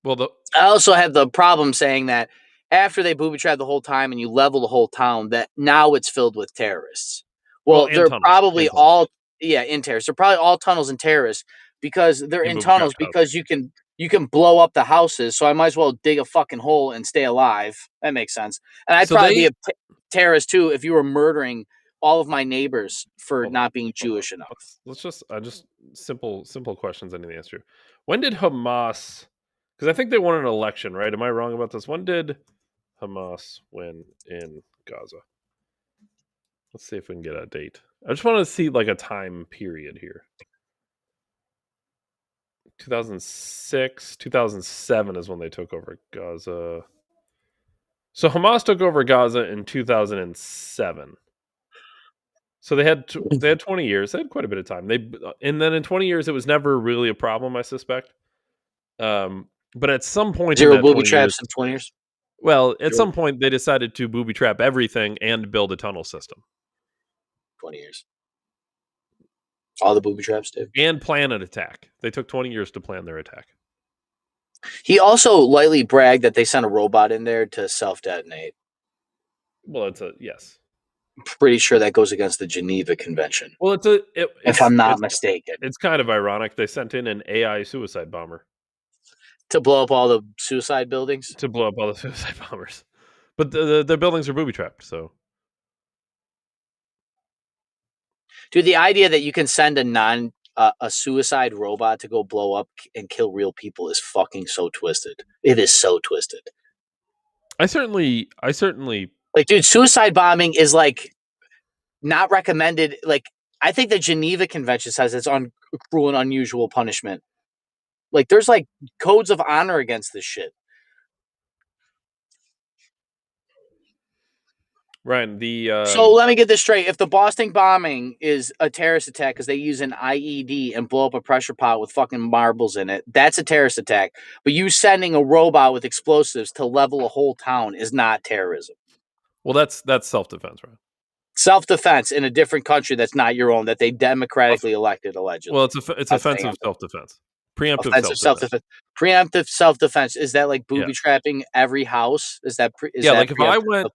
S1: Well,
S2: I also have the problem saying that after they booby-trapped the whole time and you level the whole town, that now it's filled with terrorists. Well, they're probably all in terrorists. They're probably all tunnels and terrorists because they're in tunnels because you can blow up the houses. So I might as well dig a fucking hole and stay alive. That makes sense. And I'd probably be a terrorist too if you were murdering all of my neighbors for not being Jewish enough.
S1: Let's just simple questions I need to answer. When did Hamas? Because I think they won an election, right? Am I wrong about this? When did Hamas win in Gaza? Let's see if we can get a date. I just want to see like a time period here. 2006, 2007 is when they took over Gaza. So Hamas took over Gaza in 2007. So they had 20 years. They had quite a bit of time. And then in 20 years, it was never really a problem, I suspect. But at some point,
S2: zero booby traps in 20 years.
S1: Well, at some point, they decided to booby trap everything and build a tunnel system.
S2: 20 years. All the booby traps did.
S1: And plan an attack. They took 20 years to plan their attack.
S2: He also lightly bragged that they sent a robot in there to self-detonate.
S1: Well, yes.
S2: I'm pretty sure that goes against the Geneva Convention.
S1: Well,
S2: if I'm not mistaken.
S1: It's kind of ironic. They sent in an AI suicide bomber.
S2: To blow up all the suicide buildings?
S1: To blow up all the suicide bombers. But the buildings are booby-trapped, so...
S2: Dude, the idea that you can send a suicide robot to go blow up and kill real people is fucking so twisted. It is so twisted.
S1: I certainly
S2: like, dude, suicide bombing is like not recommended. Like, I think the Geneva Convention says it's cruel and unusual punishment. Like, there's like codes of honor against this shit.
S1: Ryan,
S2: so let me get this straight. If the Boston bombing is a terrorist attack because they use an IED and blow up a pressure pot with fucking marbles in it, that's a terrorist attack. But you sending a robot with explosives to level a whole town is not terrorism.
S1: Well, that's self-defense, right?
S2: Self-defense in a different country that's not your own, that they democratically elected, allegedly.
S1: Well, it's offensive self-defense. Preemptive self-defense.
S2: Preemptive self-defense. Is that like booby trapping every house? Is that
S1: like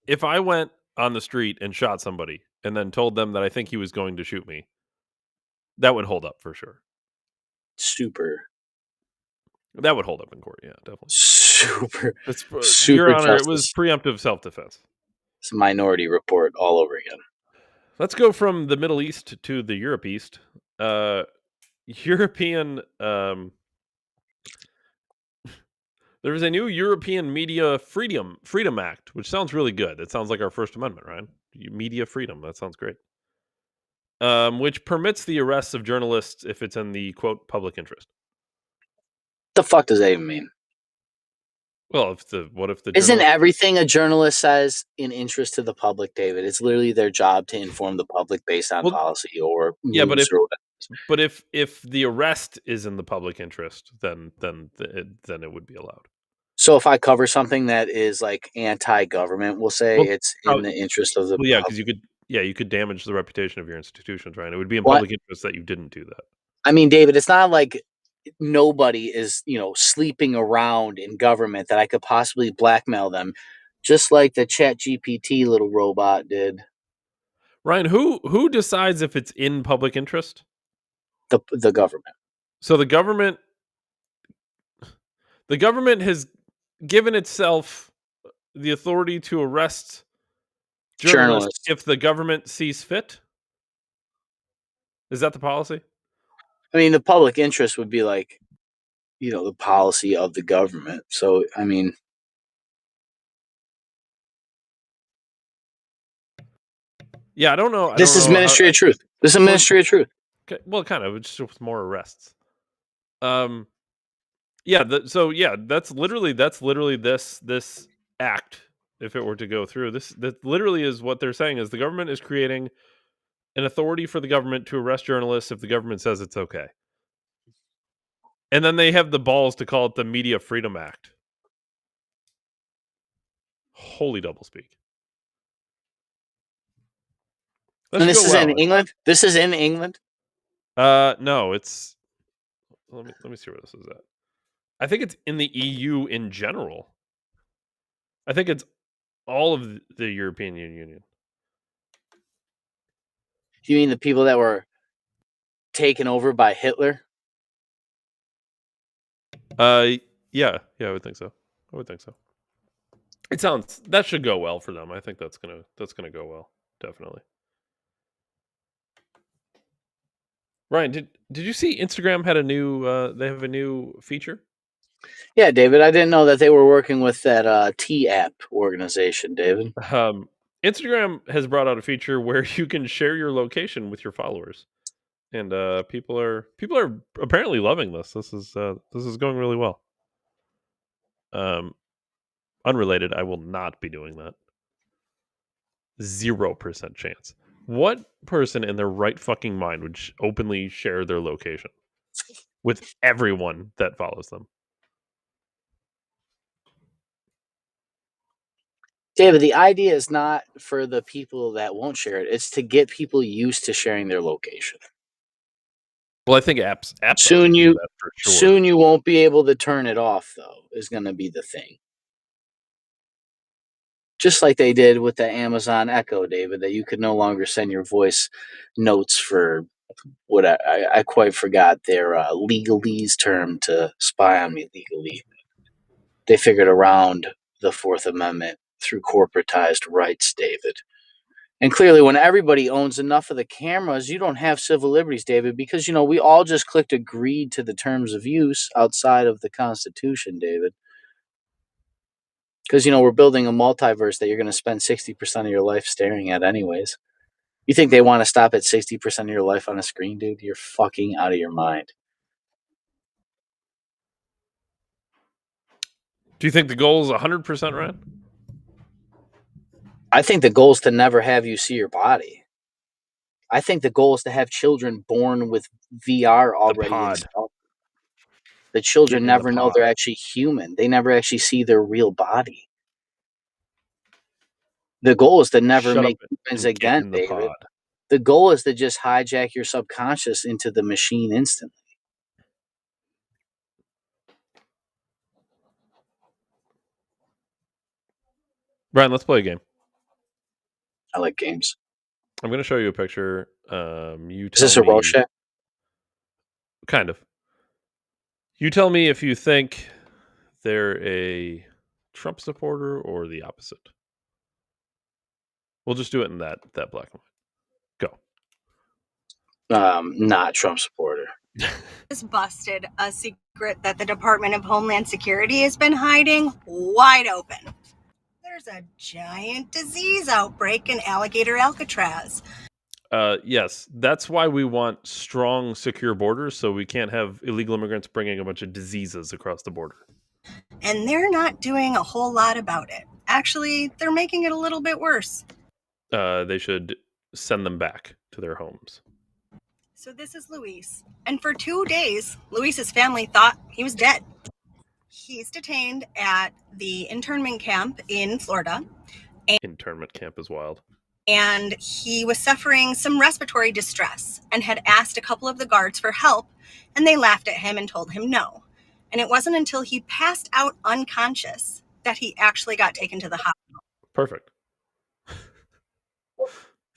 S1: if I went on the street and shot somebody and then told them that I think he was going to shoot me, that would hold up for sure.
S2: super.
S1: That would hold up in court, yeah, definitely.
S2: Super,
S1: Your Honor,
S2: justice.
S1: it was preemptive self-defense.
S2: It's a Minority Report all over again.
S1: Let's go from the Middle East to the Europe East. European... there is a new European Media Freedom Act, which sounds really good. It sounds like our First Amendment, right? Media freedom, that sounds great. Which permits the arrests of journalists if it's in the, quote, public interest.
S2: The fuck does that even mean?
S1: Well, what if the
S2: Isn't
S1: journalist...
S2: everything a journalist says in interest to the public, David? It's literally their job to inform the public based on policy or
S1: yeah,
S2: news or whatever.
S1: But if the arrest is in the public interest, then it would be allowed.
S2: So if I cover something that is like anti-government, we'll say it's in the interest of the
S1: yeah,
S2: public.
S1: because you could damage the reputation of your institutions, right? It would be in public interest that you didn't do that.
S2: I mean, David, it's not like nobody is, sleeping around in government that I could possibly blackmail them, just like the ChatGPT little robot did.
S1: Ryan, who decides if it's in public interest?
S2: The government.
S1: So the government has given itself the authority to arrest journalists if the government sees fit? Is that the policy?
S2: I mean, the public interest would be like, the policy of the government. So, I mean...
S1: Yeah, I don't know.
S2: This is Ministry of Truth. This is Ministry of Truth.
S1: Okay, well, kind of. It's just with more arrests. Yeah. That's literally this act. If it were to go through, that literally is what they're saying is the government is creating an authority for the government to arrest journalists if the government says it's okay. And then they have the balls to call it the Media Freedom Act. Holy doublespeak.
S2: And this is in England? This is in England?
S1: No, it's... Let me see where this is at. I think it's in the EU in general. I think it's all of the European Union.
S2: You mean the people that were taken over by Hitler?
S1: Yeah, I would think so. That should go well for them. I think that's gonna go well, definitely. Ryan, did you see Instagram had they have a new feature?
S2: Yeah, David, I didn't know that they were working with that T-App organization, David.
S1: Instagram has brought out a feature where you can share your location with your followers. And people are apparently loving this. This is going really well. Unrelated, I will not be doing that. 0% chance. What person in their right fucking mind would openly share their location with everyone that follows them?
S2: David, the idea is not for the people that won't share it. It's to get people used to sharing their location.
S1: Well, I think apps
S2: soon
S1: do that for sure.
S2: Soon you won't be able to turn it off, though, is going to be the thing. Just like they did with the Amazon Echo, David, that you could no longer send your voice notes for what I quite forgot their legalese term to spy on me legally. They figured around the Fourth Amendment through corporatized rights, David. And clearly, when everybody owns enough of the cameras, you don't have civil liberties, David, because, we all just clicked agreed to the terms of use outside of the Constitution, David. Because, we're building a multiverse that you're going to spend 60% of your life staring at anyways. You think they want to stop at 60% of your life on a screen, dude? You're fucking out of your mind.
S1: Do you think the goal is 100%, Ryan?
S2: I think the goal is to never have you see your body. I think the goal is to have children born with VR already installed. The children never know they're actually human. They never actually see their real body. The goal is to never make humans again, David. The goal is to just hijack your subconscious into the machine instantly.
S1: Brian, let's play a game.
S2: I like games.
S1: I'm going to show you a picture. Is
S2: this a Rorschach?
S1: Kind of. You tell me if you think they're a Trump supporter or the opposite. We'll just do it in that black and white. Go.
S2: Not Trump supporter.
S9: Just busted a secret that the Department of Homeland Security has been hiding wide open. There's a giant disease outbreak in Alligator Alcatraz.
S1: Yes, that's why we want strong, secure borders, so we can't have illegal immigrants bringing a bunch of diseases across the border.
S9: And they're not doing a whole lot about it. Actually, they're making it a little bit worse.
S1: They should send them back to their homes.
S9: So this is Luis. And for 2 days, Luis's family thought he was dead. He's detained at the internment camp in Florida.
S1: Internment camp is wild.
S9: And he was suffering some respiratory distress and had asked a couple of the guards for help, and they laughed at him and told him no. And it wasn't until he passed out unconscious that he actually got taken to the hospital.
S1: Perfect.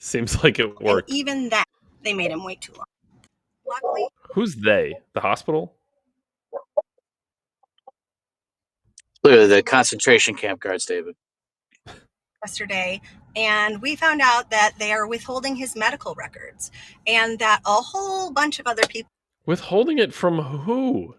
S1: Seems like it worked.
S9: And even that, they made him wait too long. Luckily,
S1: who's they? The hospital?
S2: Look, the concentration camp guards, David.
S9: Yesterday, and we found out that they are withholding his medical records and that a whole bunch of other people.
S1: Withholding it from who?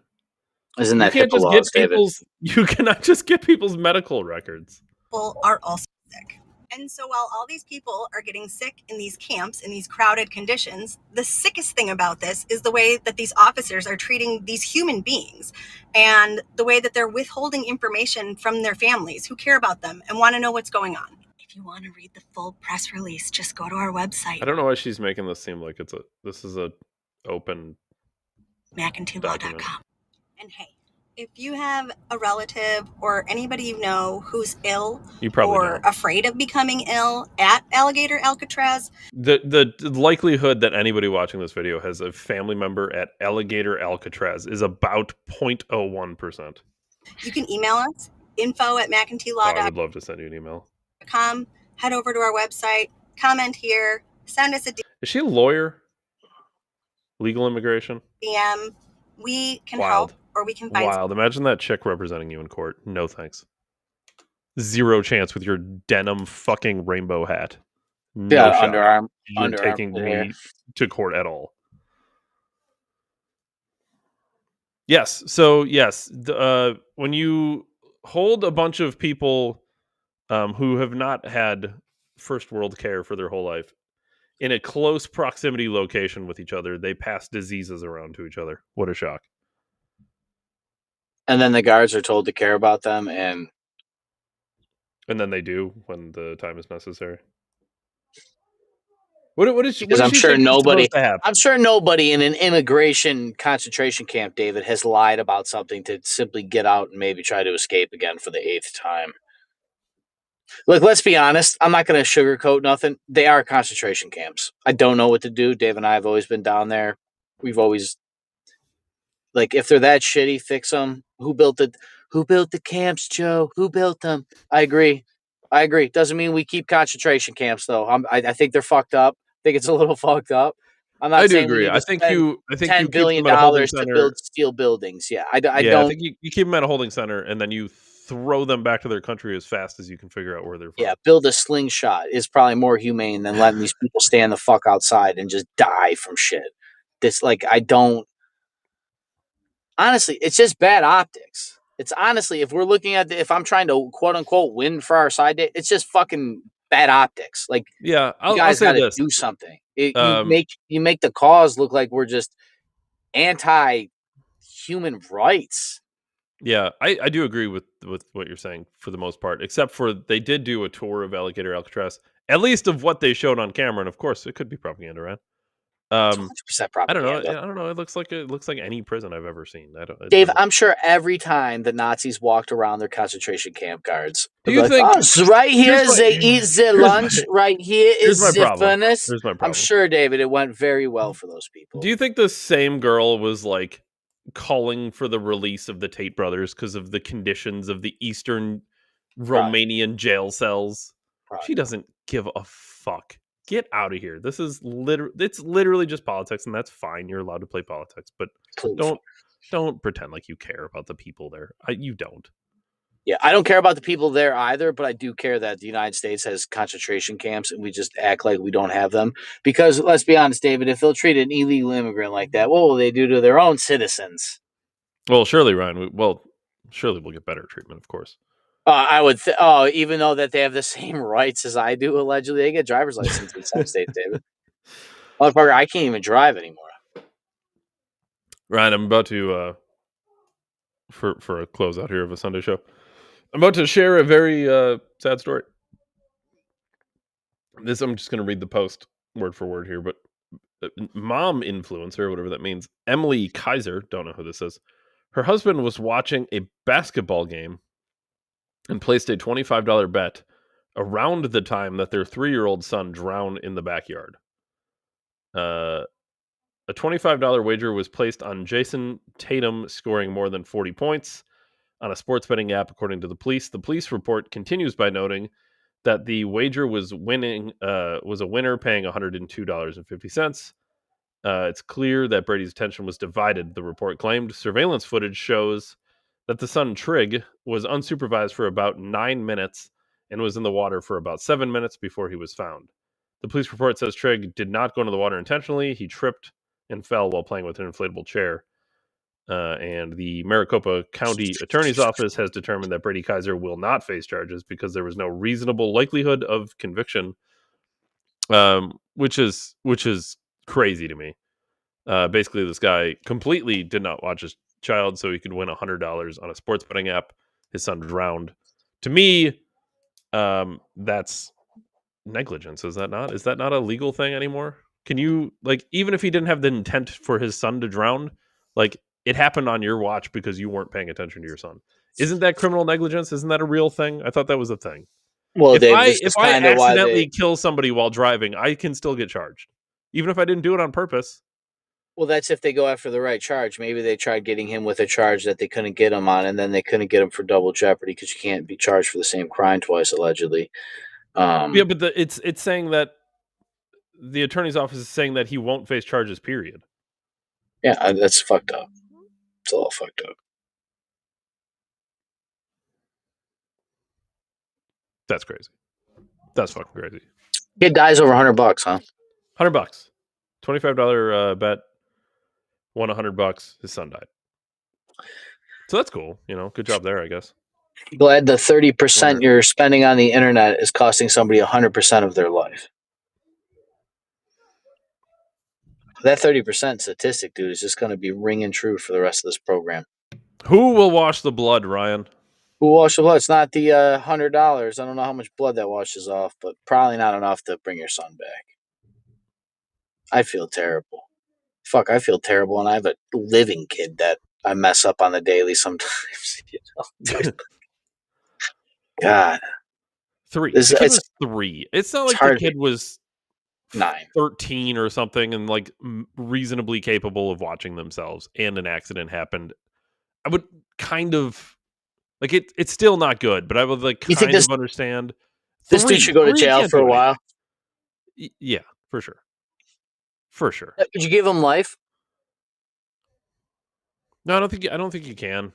S2: Isn't that HIPAA laws,
S1: just
S2: David?
S1: You cannot just get people's medical records.
S9: People are also sick. And so while all these people are getting sick in these camps, in these crowded conditions, the sickest thing about this is the way that these officers are treating these human beings and the way that they're withholding information from their families who care about them and want to know what's going on. If you want to read the full press release, just go to our website.
S1: I don't know why she's making this seem like this is a open
S9: McIntyreLaw.com. And hey, if you have a relative or anybody you know who's ill or afraid of becoming ill at Alligator Alcatraz,
S1: the likelihood that anybody watching this video has a family member at Alligator Alcatraz is about 0.01%.
S9: You can email us, info@McIntyreLaw.com.
S1: I would love to send you an email.
S9: Head over to our website, comment here, send us a DM.
S1: Is she a lawyer? Legal immigration?
S9: We can help. Or we can find
S1: wild. Imagine that chick representing you in court. No thanks. Zero chance with your denim fucking rainbow hat. No shot.
S2: Underarm.
S1: You're taking me to court at all. Yes. So yes, when you hold a bunch of people who have not had first world care for their whole life in a close proximity location with each other, they pass diseases around to each other. What a shock.
S2: And then the guards are told to care about them, and
S1: then they do when the time is necessary. What is
S2: because I'm sure nobody in an immigration concentration camp, David, has lied about something to simply get out and maybe try to escape again for the 8th time. Look, let's be honest. I'm not going to sugarcoat nothing. They are concentration camps. I don't know what to do. Dave and I have always been down there. We've always, like, if they're that shitty, fix them. Who built the camps, Joe? Who built them? I agree. Doesn't mean we keep concentration camps, though. I think they're fucked up. I think it's a little fucked up. I'm not saying
S1: agree. I think you
S2: $10 billion to build steel buildings. Yeah, I don't.
S1: I think you keep them at a holding center and then you throw them back to their country as fast as you can figure out where they're from.
S2: Yeah, build a slingshot is probably more humane than letting these people stand the fuck outside and just die from shit. Honestly, it's just bad optics. It's honestly, if we're looking at if I'm trying to quote unquote win for our side, it's just fucking bad optics. Like,
S1: yeah,
S2: you guys got to do something. You make the cause look like we're just anti-human rights.
S1: Yeah, I do agree with what you're saying for the most part, except for they did do a tour of Alligator Alcatraz, at least of what they showed on camera, and of course it could be propaganda, right?
S2: 100% propaganda.
S1: I don't know. It looks like any prison I've ever seen.
S2: Dave, I'm sure every time the Nazis walked around their concentration camp guards,
S1: do you think?
S2: So right here they eat their lunch. Right here is the furnace.
S1: Here's my problem.
S2: I'm sure, David, it went very well for those people.
S1: Do you think the same girl was like calling for the release of the Tate brothers because of the conditions of the Eastern Romanian jail cells? She doesn't give a fuck. Get out of here. This is it's literally just politics, and that's fine. You're allowed to play politics, but Don't pretend like you care about the people there. You don't.
S2: Yeah, I don't care about the people there either, but I do care that the United States has concentration camps and we just act like we don't have them. Because let's be honest, David, if they'll treat an illegal immigrant like that, what will they do to their own citizens?
S1: Well, surely, Ryan. Surely we'll get better treatment, of course.
S2: I would. Even though that they have the same rights as I do, allegedly, they get driver's license in some states, David. Motherfucker, I can't even drive anymore.
S1: Ryan, I'm about to for a closeout here of a Sunday show. I'm about to share a very sad story. I'm just going to read the post word for word here, but mom influencer, whatever that means, Emily Kaiser, don't know who this is. Her husband was watching a basketball game and placed a $25 bet around the time that their 3-year-old son drowned in the backyard. A $25 wager was placed on Jason Tatum scoring more than 40 points on a sports betting app, according to the police. The police report continues by noting that the wager was a winner paying $102.50. It's clear that Brady's attention was divided, the report claimed. Surveillance footage shows that the son, Trig, was unsupervised for about 9 minutes and was in the water for about 7 minutes before he was found. The police report says Trig did not go into the water intentionally. He tripped and fell while playing with an inflatable chair. And the Maricopa County Attorney's Office has determined that Brady Kaiser will not face charges because there was no reasonable likelihood of conviction, which is crazy to me. Basically, this guy completely did not watch his child so he could win $100 on a sports betting app. His son drowned. To me, that's negligence. Is that not? Is that not a legal thing anymore? Can you, like, even if he didn't have the intent for his son to drown, like, it happened on your watch because you weren't paying attention to your son. Isn't that criminal negligence? Isn't that a real thing? I thought that was a thing.
S2: Well,
S1: if
S2: Dave,
S1: I accidentally kill somebody while driving, I can still get charged, even if I didn't do it on purpose.
S2: Well, that's if they go after the right charge. Maybe they tried getting him with a charge that they couldn't get him on, and then they couldn't get him for double jeopardy because you can't be charged for the same crime twice, allegedly.
S1: Yeah, but it's saying that the attorney's office is saying that he won't face charges, period.
S2: Yeah, that's fucked up. It's all fucked up.
S1: That's crazy. That's fucking crazy.
S2: Kid dies over $100, huh?
S1: $100. $25 bet. Won $100. His son died. So that's cool. Good job there, I guess.
S2: Glad the 30% you're spending on the internet is costing somebody 100% of their life. That 30% statistic, dude, is just going to be ringing true for the rest of this program.
S1: Who will wash the blood, Ryan?
S2: Who will wash the blood? It's not the $100. I don't know how much blood that washes off, but probably not enough to bring your son back. I feel terrible. Fuck, I feel terrible, and I have a living kid that I mess up on the daily sometimes. God.
S1: 3. The kid was 3. It's not like the kid was
S2: 9,
S1: 13 or something, and like reasonably capable of watching themselves, and an accident happened. I would kind of like it. It's still not good, but I would like kind of understand.
S2: This dude should go to jail for a while.
S1: Yeah, for sure. For sure.
S2: Could you give him life?
S1: No, I don't think you can.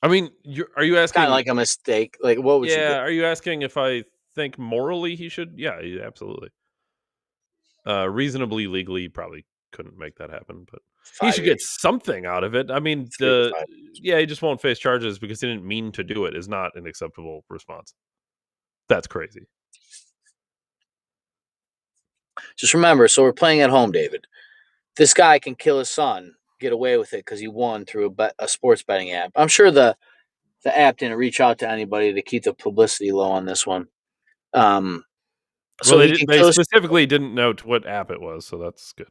S1: I mean, are you asking?
S2: Kind of like a mistake. Like, what would you do?
S1: Yeah, are you asking if I think morally he should? Yeah, absolutely. Reasonably, legally, probably couldn't make that happen, but he should get something out of it. I mean, he just won't face charges because he didn't mean to do it is not an acceptable response. That's crazy.
S2: Just remember, so we're playing at home, David. This guy can kill his son, get away with it because he won through a sports betting app. I'm sure the app didn't reach out to anybody to keep the publicity low on this one.
S1: So they specifically didn't note what app it was, so that's good.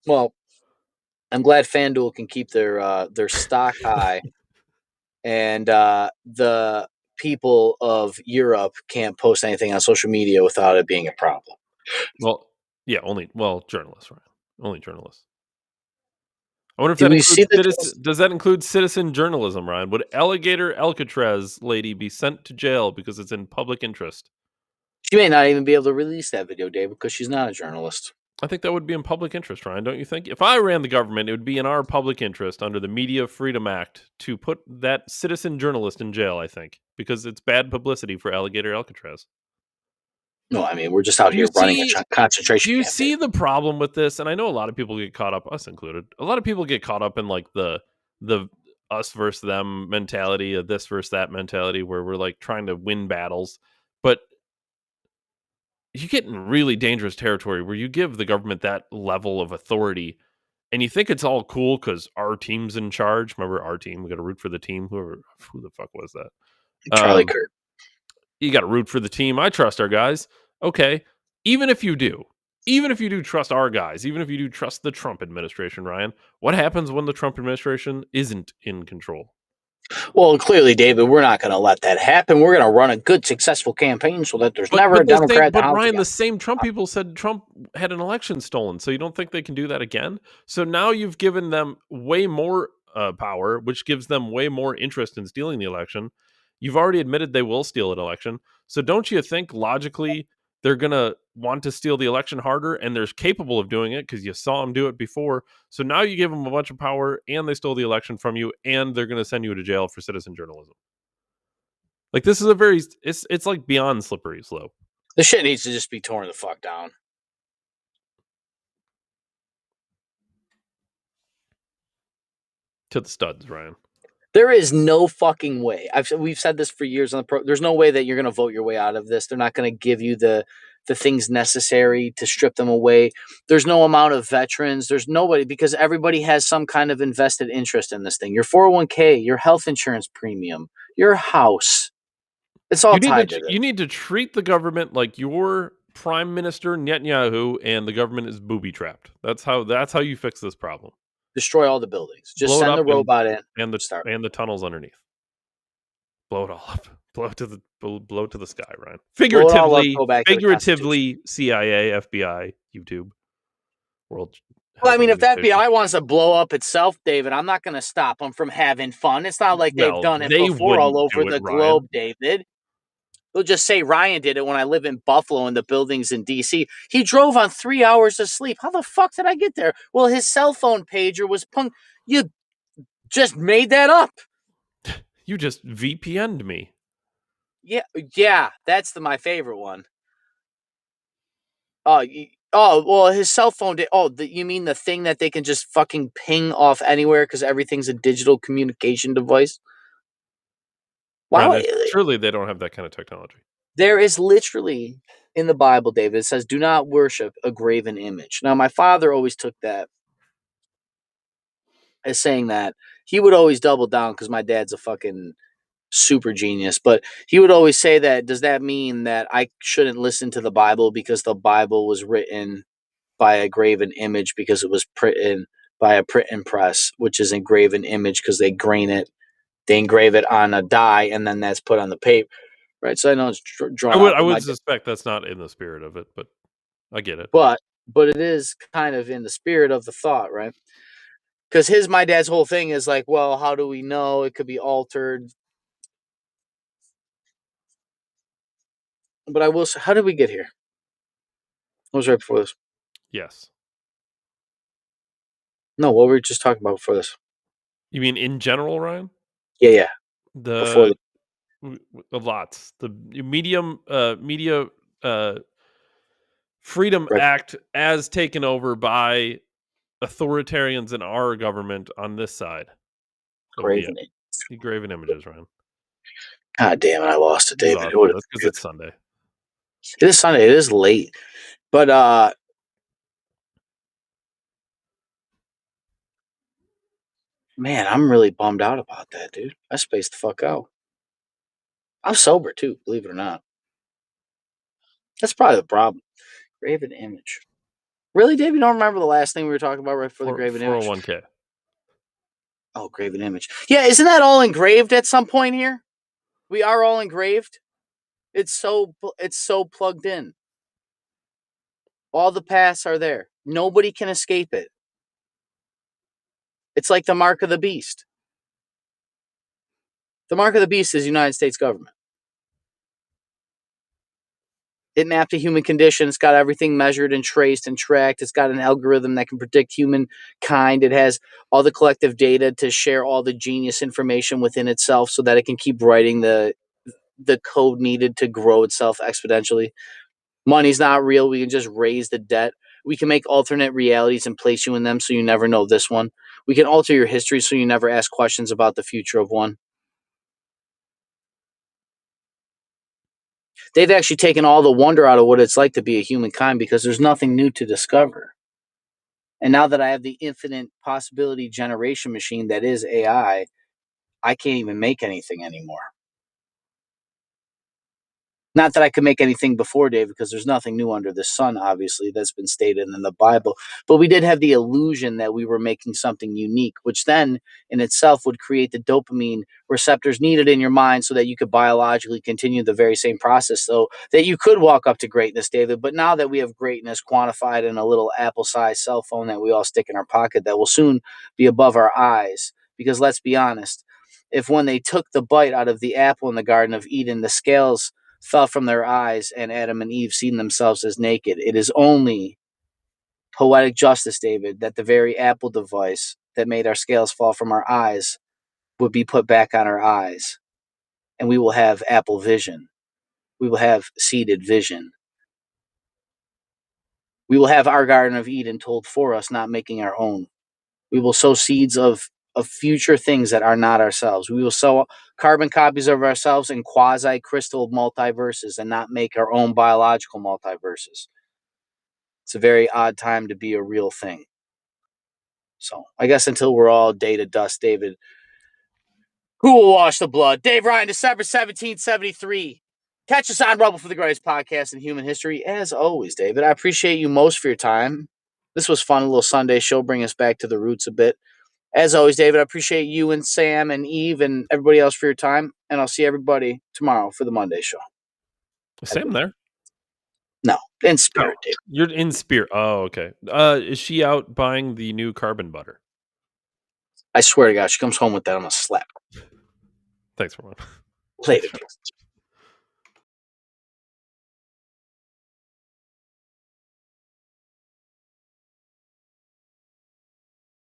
S2: Well, I'm glad FanDuel can keep their stock high, and the people of Europe can't post anything on social media without it being a problem.
S1: Well, yeah, journalists, right? Only journalists. I wonder if that includes does that include citizen journalism, Ryan? Would Alligator Alcatraz lady be sent to jail because it's in public interest?
S2: She may not even be able to release that video, Dave, because she's not a journalist.
S1: I think that would be in public interest, Ryan, don't you think? If I ran the government, it would be in our public interest under the Media Freedom Act to put that citizen journalist in jail, I think, because it's bad publicity for Alligator Alcatraz.
S2: No, I mean, we're just out
S1: Do you
S2: here running
S1: see-
S2: a concentration
S1: Do you
S2: camp.
S1: see the problem with this? And I know a lot of people get caught up, us included. A lot of people get caught up in like the us versus them mentality, of this versus that mentality, where we're like trying to win battles. But you get in really dangerous territory where you give the government that level of authority and you think it's all cool because our team's in charge. Remember our team? We got to root for the team. Who the fuck was that?
S2: Charlie Kirk.
S1: You got to root for the team. I trust our guys. Okay. Even if you do trust our guys, even if you do trust the Trump administration, Ryan, what happens when the Trump administration isn't in control?
S2: Well, clearly, David, we're not going to let that happen. We're going to run a good, successful campaign so that there's never a Democrat.
S1: But Ryan, the same Trump people said Trump had an election stolen, so you don't think they can do that again? So now you've given them way more power, which gives them way more interest in stealing the election. You've already admitted they will steal an election. So don't you think logically they're going to want to steal the election harder, and they're capable of doing it because you saw them do it before? So now you give them a bunch of power and they stole the election from you, and they're going to send you to jail for citizen journalism. Like, this is it's like beyond slippery slope.
S2: The shit needs to just be torn the fuck down.
S1: To the studs, Ryan.
S2: There is no fucking way. We've said this for years on the pro. There's no way that you're going to vote your way out of this. They're not going to give you the things necessary to strip them away. There's no amount of veterans. There's nobody, because everybody has some kind of invested interest in this thing. Your 401k, your health insurance premium, your house. It's all tied to this.
S1: You need to treat the government like your Prime Minister Netanyahu, and the government is booby trapped. That's how you fix this problem.
S2: Destroy all the buildings. Just send the robot in
S1: and the tunnels underneath. Blow it all up. Blow it to the sky, Ryan. Figuratively, CIA, FBI, YouTube, world.
S2: Well, I mean, if the FBI wants to blow up itself, David, I'm not going to stop them from having fun. It's not like they've done it before all over the globe, David. They'll just say Ryan did it when I live in Buffalo in the buildings in D.C. He drove on 3 hours of sleep. How the fuck did I get there? Well, his cell phone pager was You just made that up.
S1: You just VPN'd me.
S2: Yeah, that's my favorite one. Well, his cell phone did. You mean the thing that they can just fucking ping off anywhere because everything's a digital communication device?
S1: Wow, surely they don't have that kind of technology.
S2: There is literally in the Bible, David, it says, "Do not worship a graven image." Now, my father always took that as saying that. He would always double down because my dad's a fucking super genius, but he would always say that, does that mean that I shouldn't listen to the Bible because the Bible was written by a graven image because it was printed by a print and press, which is a graven image because they engrave it on a die and then that's put on the paper, right? So I know it's drawn.
S1: I would suspect that's not in the spirit of it, but I get it.
S2: But it is kind of in the spirit of the thought, right? Because my dad's whole thing is like, well, how do we know? It could be altered. But I will say, how did we get here? What was right before this?
S1: Yes.
S2: No, what were we just talking about before this?
S1: You mean in general, Ryan?
S2: Yeah.
S1: The lots. The Media Freedom Act as taken over by authoritarians in our government on this side.
S2: Graven
S1: images, Ryan.
S2: God damn it, I lost it, David.
S1: That's because it's Sunday.
S2: It is Sunday. It is late. But man, I'm really bummed out about that, dude. I spaced the fuck out. I'm sober too, believe it or not. That's probably the problem. Graven image. Really, Dave? You don't remember the last thing we were talking about right before the graven image?
S1: 401k.
S2: Oh, graven image. Yeah, isn't that all engraved at some point here? We are all engraved. It's so plugged in. All the paths are there. Nobody can escape it. It's like the mark of the beast. The mark of the beast is the United States government. It mapped a human condition. It's got everything measured and traced and tracked. It's got an algorithm that can predict humankind. It has all the collective data to share all the genius information within itself so that it can keep writing the code needed to grow itself exponentially. Money's not real. We can just raise the debt. We can make alternate realities and place you in them so you never know this one. We can alter your history so you never ask questions about the future of one. They've actually taken all the wonder out of what it's like to be a humankind because there's nothing new to discover. And now that I have the infinite possibility generation machine that is AI, I can't even make anything anymore. Not that I could make anything before, Dave, because there's nothing new under the sun, obviously, that's been stated in the Bible. But we did have the illusion that we were making something unique, which then in itself would create the dopamine receptors needed in your mind so that you could biologically continue the very same process, so that you could walk up to greatness, David. But now that we have greatness quantified in a little Apple-sized cell phone that we all stick in our pocket that will soon be above our eyes, because let's be honest, if when they took the bite out of the apple in the Garden of Eden, the scales fell from their eyes and Adam and Eve seen themselves as naked, it is only poetic justice, David, that the very Apple device that made our scales fall from our eyes would be put back on our eyes. And we will have Apple vision. We will have seeded vision. We will have our Garden of Eden told for us, not making our own. We will sow seeds of future things that are not ourselves. We will sow carbon copies of ourselves in quasi-crystal multiverses and not make our own biological multiverses. It's a very odd time to be a real thing. So I guess until we're all day to dust, David, who will wash the blood? Dave Ryan, December 1773. Catch us on Rebel for the Greatest Podcast in Human History. As always, David, I appreciate you most for your time. This was fun, a little Sunday show, bring us back to the roots a bit. As always, David, I appreciate you and Sam and Eve and everybody else for your time. And I'll see everybody tomorrow for the Monday show.
S1: Is Sam there?
S2: No, in spirit, David.
S1: You're in spirit. Oh, okay. Is she out buying the new carbon butter?
S2: I swear to God, she comes home with that, I'm going to slap her.
S1: Thanks for one.
S2: Later, David.